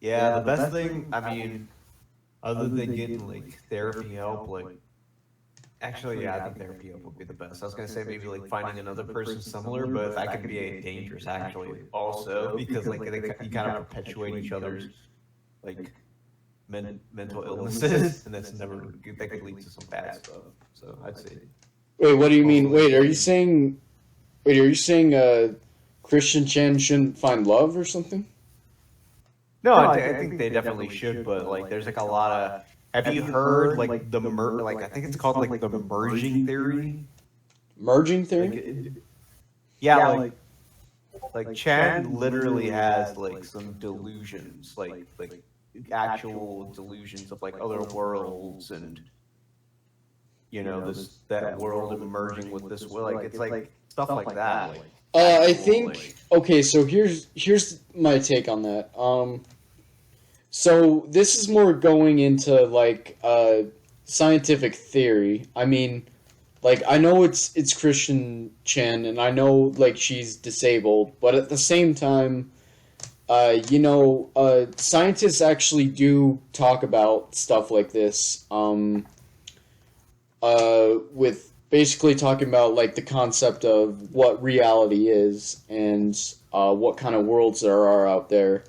Yeah, the best thing, I mean, other than getting like therapy help, like actually, yeah, I think therapy help would be the best. I was gonna say maybe like finding another person similar, but that could be a dangerous actually also because like you kind of perpetuate each other's like mental illnesses, and that could lead to some bad stuff. So I'd say. Wait, what do you mean? Wait, are you saying Christian Chan shouldn't find love or something? No, I think they definitely should, but like there's like a lot of. Have you heard like like I think it's called like the merging theory? Merging theory? Yeah, like Chan literally has like some delusions, like actual delusions of like other worlds and that world merging with this world. Like it's like stuff like that. Like, I think okay. So here's my take on that. So this is more going into like scientific theory. I mean, like I know it's Christian Chan, and I know like she's disabled, but at the same time, scientists actually do talk about stuff like this. With basically talking about like the concept of what reality is and what kind of worlds there are out there.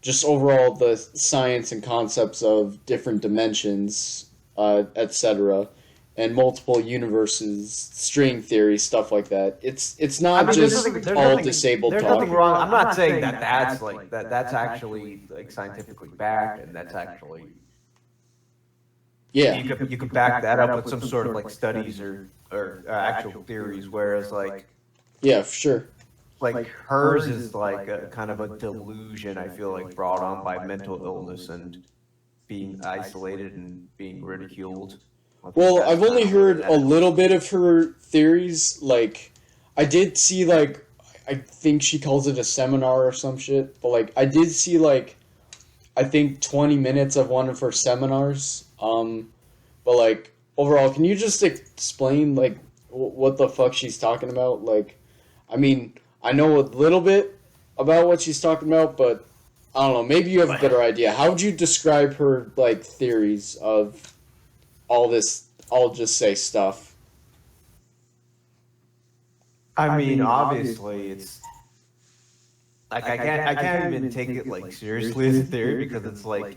Just overall the science and concepts of different dimensions, etc., and multiple universes, string theory, stuff like that. It's not just all disabled talk. There's nothing wrong. I'm not saying that that's like that's actually like scientifically backed, and that's actually. Yeah, you could back that up with some sort of like studies or actual theories, whereas like yeah, for sure. Like hers is like a kind of a delusion. I feel like brought on by mental illness and being isolated and being ridiculed. Well, I've only heard a little bit of her theories. Like, I did see like I think she calls it a seminar or some shit. But like, I did see like I think 20 minutes of one of her seminars. But like overall, can you just explain like what the fuck she's talking about. Like, I mean, I know a little bit about what she's talking about, but I don't know. Maybe you have a better idea. How would you describe her like theories of all this? I'll just say stuff. I mean, obviously, it's like I can't even take it like seriously as a theory because it's like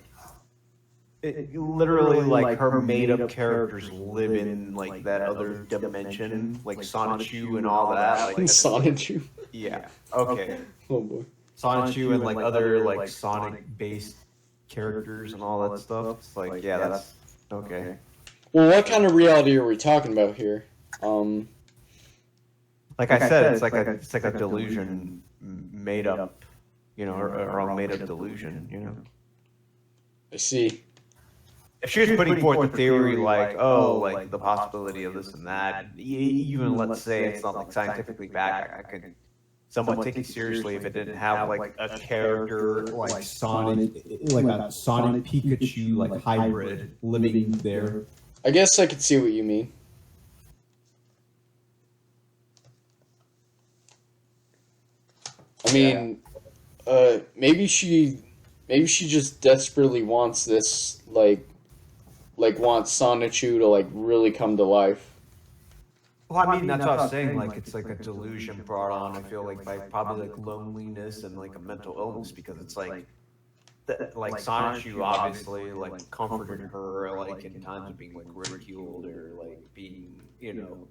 it literally like her made up characters live in like that other dimension, like Sonichu and all that. Like Sonichu. Yeah. Okay. Oh boy. Sonichu and like other like Sonic based characters and all that stuff. It's like yeah, that's okay. Well, what kind of reality are we talking about here? Like I said, it's like a delusion made up, you know, or a made up delusion, you know. I see. If she was putting forth a theory like, oh, like the possibility of this and that, even let's say it's not like scientifically backed, I could somewhat take it seriously if it didn't have like a character like Sonic, like a Sonic Pikachu like hybrid living there. I guess I could see what you mean. I mean, maybe she just desperately wants this, like wants Sonichu to, like, really come to life. Well, I mean, that's what I was saying, like, it's like a delusion brought on, I feel like, by probably, like, loneliness and, like, a mental illness, because it's, like, Sonichu obviously, like, comforted her, like, in times of being, like, ridiculed or, like, being, you know,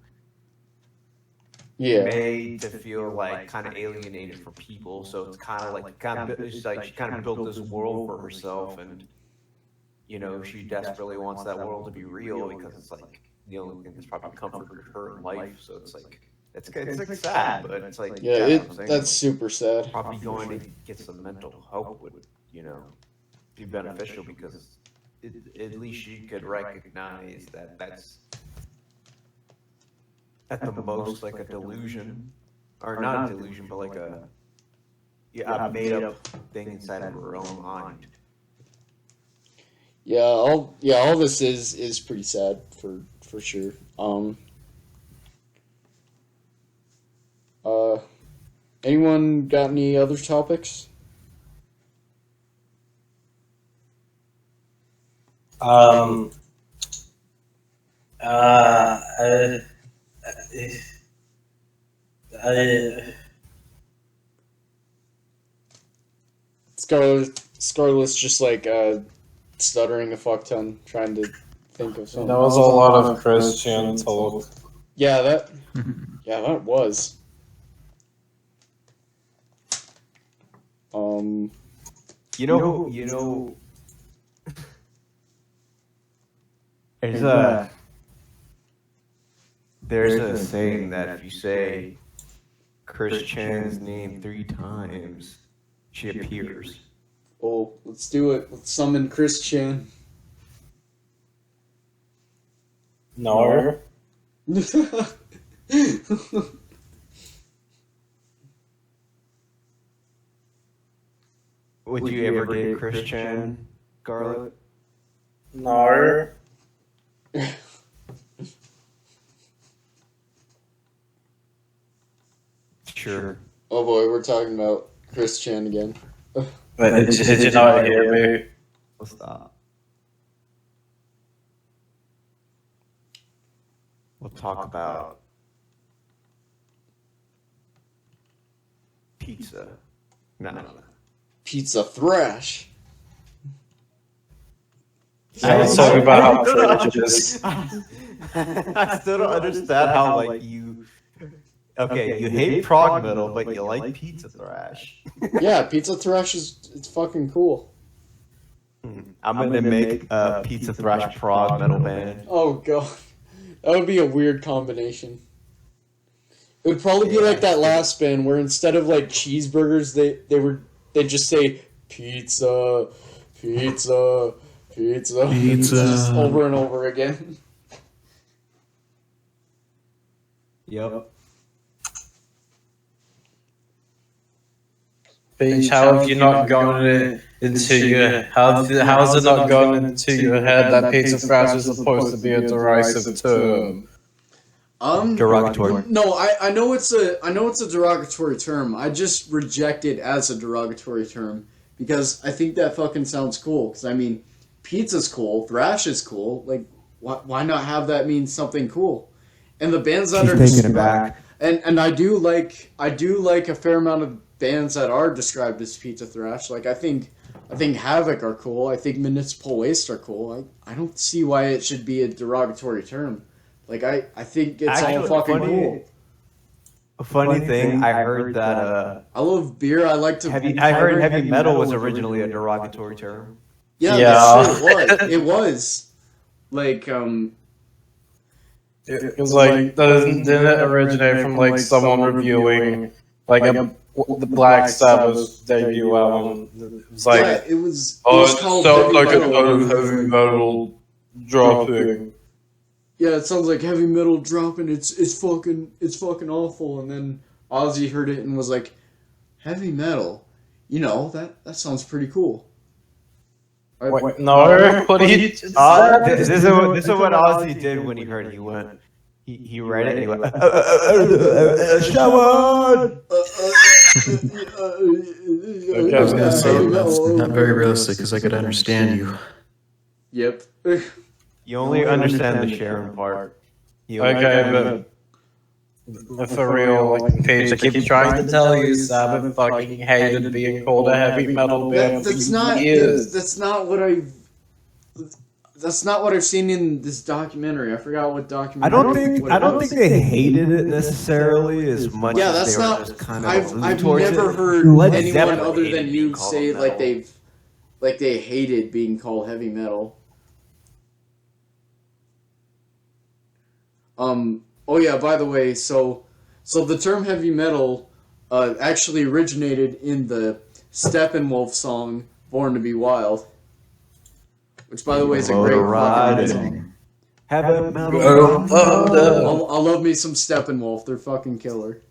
made to feel like kind of alienated from people. So it's kind of like it's like she kind of built this world for herself, and you know she desperately wants that world to be real because it's like the only thing that's probably comforted her in life. So it's like it's like sad, but it's like that's super sad. Probably going to get some mental help would be beneficial because at least she could recognize that that's at the most like a delusion, or not a delusion, but like a made up thing inside of her own mind. Yeah, all this is pretty sad for sure. Anyone got any other topics? Scarlet's just like stuttering a fuck ton, trying to think of something. There was a lot of Christian talk. Yeah, that was. There's a saying that if you say Chris Chan's name 3 times, she appears. Oh, let's do it. Let's summon Chris Chan. No. Would you ever date Chris Chan, Scarlet? No. Sure. Oh boy, we're talking about Chris Chan again. But did you not hear me? What's that? We'll talk about pizza. No. Pizza thrash. Let's talk about how privileges. I still don't understand how like you. Okay, you hate prog metal, but you like pizza thrash. Yeah, pizza thrash it's fucking cool. I'm gonna make a pizza thrash prog metal band. Oh god, that would be a weird combination. It would probably be like that last band where instead of like cheeseburgers, they just say pizza, pizza, pizza, just over and over again. Yep. Beach, how have you not gone into your how has it not gone into your head that pizza thrash is supposed to be a derisive term? Derogatory. No, I know it's a derogatory term. I just reject it as a derogatory term because I think that fucking sounds cool. Because I mean, pizza's cool, thrash is cool. Like, why not have that mean something cool? And the bands that She's are taking it back. and I do like a fair amount of bands that are described as pizza thrash. Like I think Havoc are cool. I think Municipal Waste are cool. I don't see why it should be a derogatory term. Like I think it's Actually, all fucking cool. A funny thing, I heard that I love beer. I like to. I heard heavy metal was originally a derogatory term. Yeah, Yeah. that's true. It was. It was. Like It was like, didn't it originate from like someone reviewing like the Black Sabbath debut album? It was like, yeah, it was. It oh, was it called sounds heavy like a metal. heavy metal dropping. Yeah, it sounds like heavy metal dropping. It's fucking awful. And then Ozzy heard it and was like, heavy metal. You know that sounds pretty cool. Wait, no, what did you just say? This is what Ozzy did when he heard it. He read it and he went, shower! I was gonna say, That's not very realistic because I could understand you. Yep. You only understand the Sharon part. Okay, but for real, like, Paige, I keep trying to tell you, Sabbath fucking hated being called a heavy metal band for That's not. years. That's not what I've. That's not what I've seen in this documentary. I forgot what documentary. I don't think they hated it necessarily as much. Yeah, as that's they were not. just kind of I've aloof towards never it. heard Led anyone Zeppelin other hated than being you called say metal. like they hated being called heavy metal. Oh yeah. By the way, so the term heavy metal actually originated in the Steppenwolf song "Born to Be Wild," which, by the way, is a great fucking song. Heavy metal. I love me some Steppenwolf. They're fucking killer.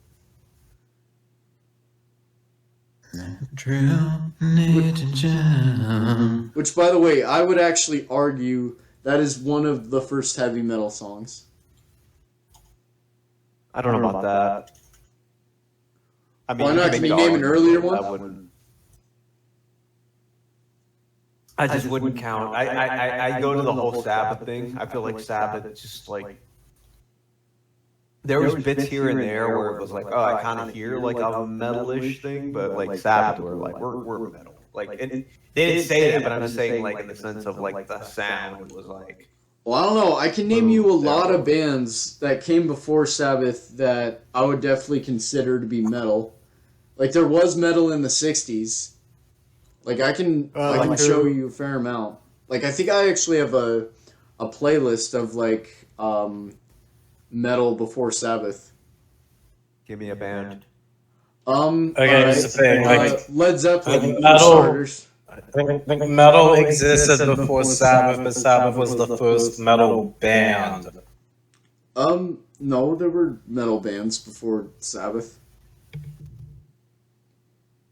Which, by the way, I would actually argue that is one of the first heavy metal songs. I don't know about that. I mean, Why not? Can you name an earlier one? I just wouldn't count. I go to the whole Sabbath thing. I feel like Sabbath just like there was bits here and there where it was like, oh, I kind of hear like a metalish thing, but like Sabbath were like we're metal. Like and they didn't say that, but I'm just saying like in the sense of like the sound. It was like. Well, I don't know. I can name you a lot of bands that came before Sabbath that I would definitely consider to be metal. Like there was metal in the '60s. Like I can show you a fair amount. Like I think I actually have a playlist of like metal before Sabbath. Give me a band. Okay, alright. here's the thing, like, Led Zeppelin, for metal- starters. I think metal existed before Sabbath, but Sabbath was the first metal band. No, there were metal bands before Sabbath.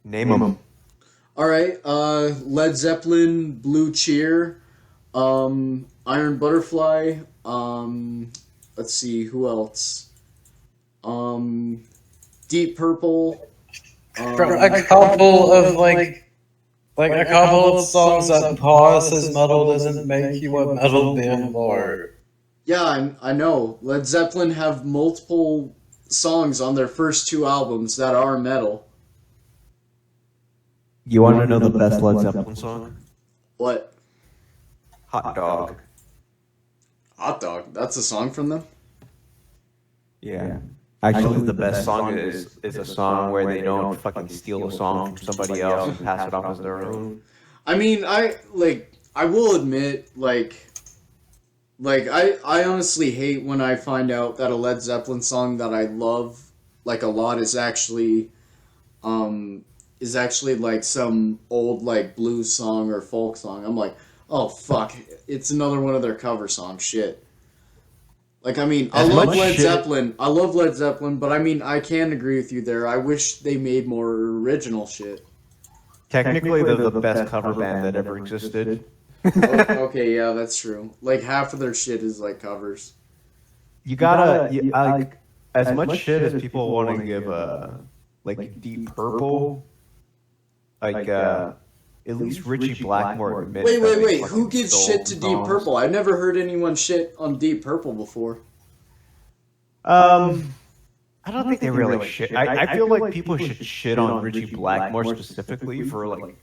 Name them. All right, Led Zeppelin, Blue Cheer, Iron Butterfly. Let's see, who else? Deep Purple. A couple of a couple of songs that pass as metal doesn't make you a metal band more. Yeah, I know. Led Zeppelin have multiple songs on their first two albums that are metal. You want to know the best Led Zeppelin Song? What? Hot Dog. Hot Dog. That's a song from them? Yeah. Actually, the best song is a song where they don't fucking steal a song from somebody else and pass it off as their own. I mean, I will admit, I honestly hate when I find out that a Led Zeppelin song that I love, like, a lot is actually like some old, like, blues song or folk song. I'm like, oh, fuck, it's another one of their cover songs, shit. Like, I mean, I love Led Zeppelin, but I mean, I can agree with you there. I wish they made more original shit. Technically, they're the best cover band that ever existed. Okay, yeah, that's true. Like, half of their shit is, like, covers. you gotta like as much shit as people want to give like Deep Purple, like at least Richie Blackmore admits. Wait. Who gives shit to Deep Purple? I've never heard anyone shit on Deep Purple before. I don't think they really shit. I feel like people should shit on Richie Blackmore specifically for like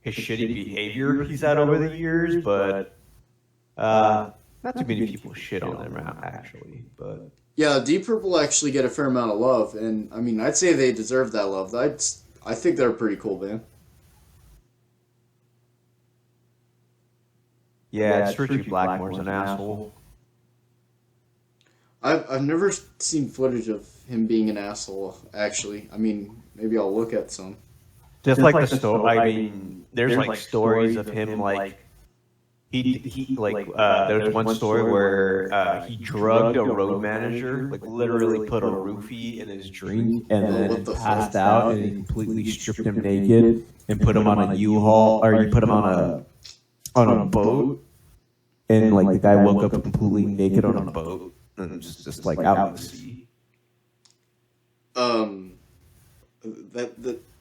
his shitty behavior he's had over the years, but not too many people shit on him actually. But yeah, Deep Purple actually get a fair amount of love, and I mean, I'd say they deserve that love. I think they're a pretty cool band. yeah, it's Richie Blackmore's an asshole. I've never seen footage of him being an asshole. Actually, I mean, maybe I'll look at some. Just like the story. I mean, there's like stories of him like he like there's one story where he drugged a road manager, like literally put a roofie in his drink, And then passed out, and he completely stripped him naked and put him on a U-Haul, or you put him on a boat, and like the guy woke up completely naked on a boat and just like out in the sea.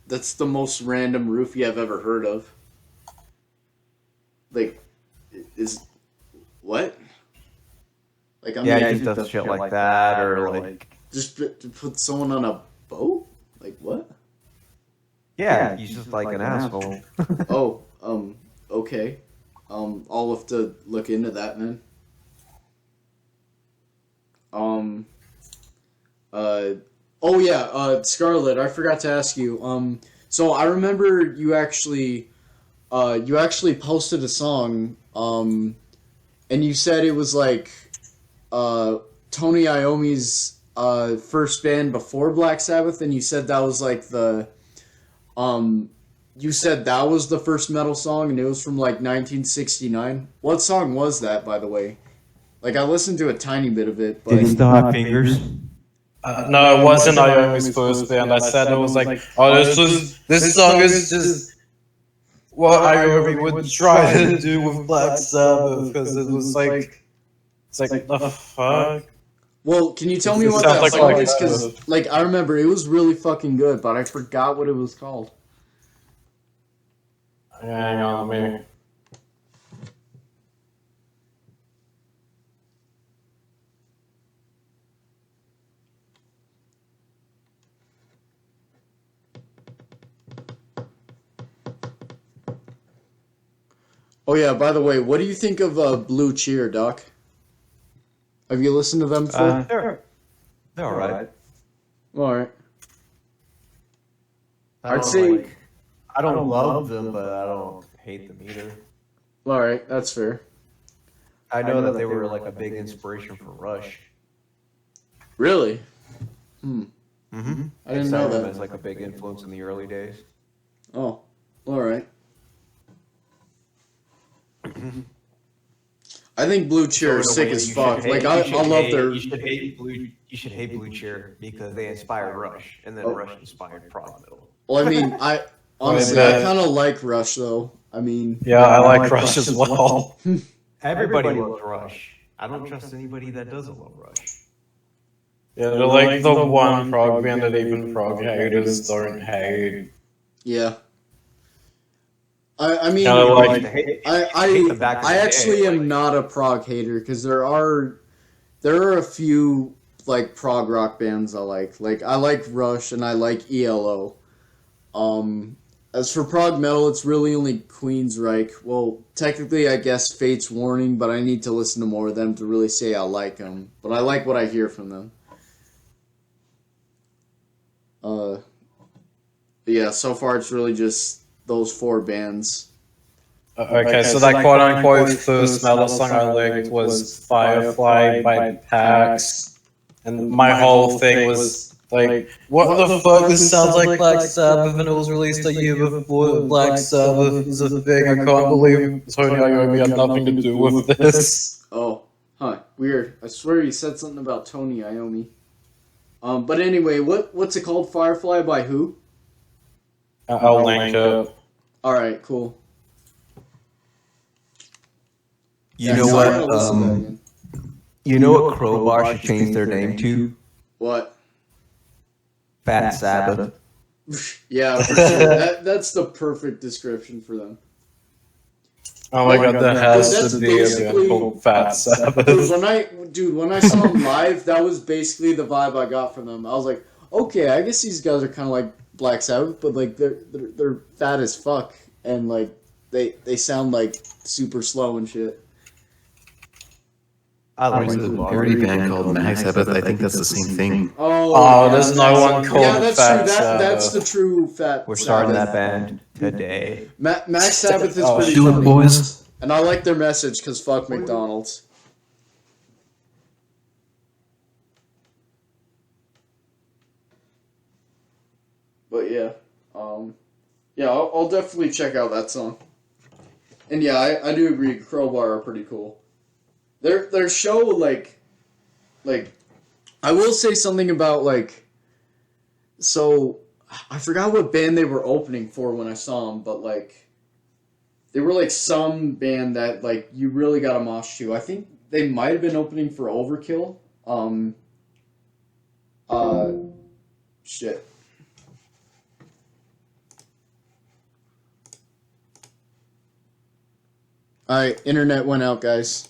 That's the most random roofie I've ever heard of. Like, is what? Like, I yeah, mean, he does shit like that, or like just to put someone on a boat? Like what? yeah, he's just like an asshole. Oh, okay. I'll have to look into that then. Oh yeah, Scarlet, I forgot to ask you. So I remember you actually posted a song, and you said it was like, Tony Iommi's, first band before Black Sabbath, and you said that was like you said that was the first metal song, and it was from like 1969. What song was that, by the way? Like, I listened to a tiny bit of it, but Did he still have fingers? No, it wasn't Iommi's first band. I said it was like, oh, this song is just what Iommi would try to do with Black Sabbath, because it was like, it's like, the fuck? Well, can you tell me It what sounds that like song Black is? Because, Sabbath. like, I remember it was really fucking good, but I forgot what it was called. Hang on, let me... Oh yeah, by the way, what do you think of Blue Cheer, Doc? Have you listened to them before? They're all right. Alright. I'd say- I don't love them, but I don't hate them either. Alright, that's fair. I know that they were like a big inspiration for Rush. Really? Mm-hmm. I didn't know them that. as like a big influence in the early days. Oh, alright. I think Blue Cheer is sick as fuck. Like, I love their... You should hate Blue Cheer because they inspired Rush, and then Rush inspired prog metal. Well, I mean, honestly, I kind of like Rush, though. I mean... Yeah, I like Rush as well. Everybody loves Rush. I don't trust anybody that doesn't love Rush. Yeah, they're like the one prog band that even prog haters don't hate. Yeah. I mean, Kinda like- I actually am not a prog hater, because there are a few like prog rock bands I like. Like, I like Rush and I like ELO. As for prog metal, it's really only Queensryche. Well, technically, I guess Fate's Warning, but I need to listen to more of them to really say I like them. But I like what I hear from them. But yeah, so far it's really just those four bands. Okay, so that quote-unquote first metal song I liked was Firefly by Pax, and my whole thing was like, what the fuck, this sounds like Black Sabbath, and it was released a year before Black Sabbath was a thing. I can't believe Tony Iommi had nothing to do with this. Oh, huh, weird. I swear you said something about Tony Iommi. But anyway, what's it called? Firefly by who? I'll link it. Alright, cool. You know sorry, what? I'll listen to that again. You know what Crowbar should change their name to? What? Fat Sabbath. Yeah, for sure. That's the perfect description for them. Oh my god, that That's has to be basically- a called Fat Sabbath. When I saw them live, that was basically the vibe I got from them. I was like, okay, I guess these guys are kind of like Black Sabbath, but like they're fat as fuck, and like they sound like super slow and shit. I like There's the a bar. parody band called Mag Sabbath. I think that's the same thing. Oh, there's no one called Yeah, that's Fat true. That's Sabbath. the true Fat. We're starting Sabbath. that band today. Max Sabbath is Oh, pretty Do funny. it, boys. And I like their message because fuck McDonald's. But yeah, I'll definitely check out that song. And yeah, I do agree. Crowbar are pretty cool. Their show like, I will say something about like. So I forgot what band they were opening for when I saw them, but like. They were like some band that like you really got to mosh to. I think they might have been opening for Overkill. Shit. Alright, internet went out, guys.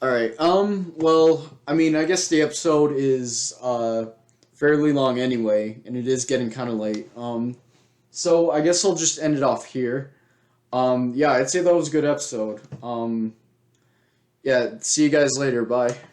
Alright, well, I mean, I guess the episode is, fairly long anyway, and it is getting kind of late. So I guess I'll just end it off here. Yeah, I'd say that was a good episode. Yeah, see you guys later, bye.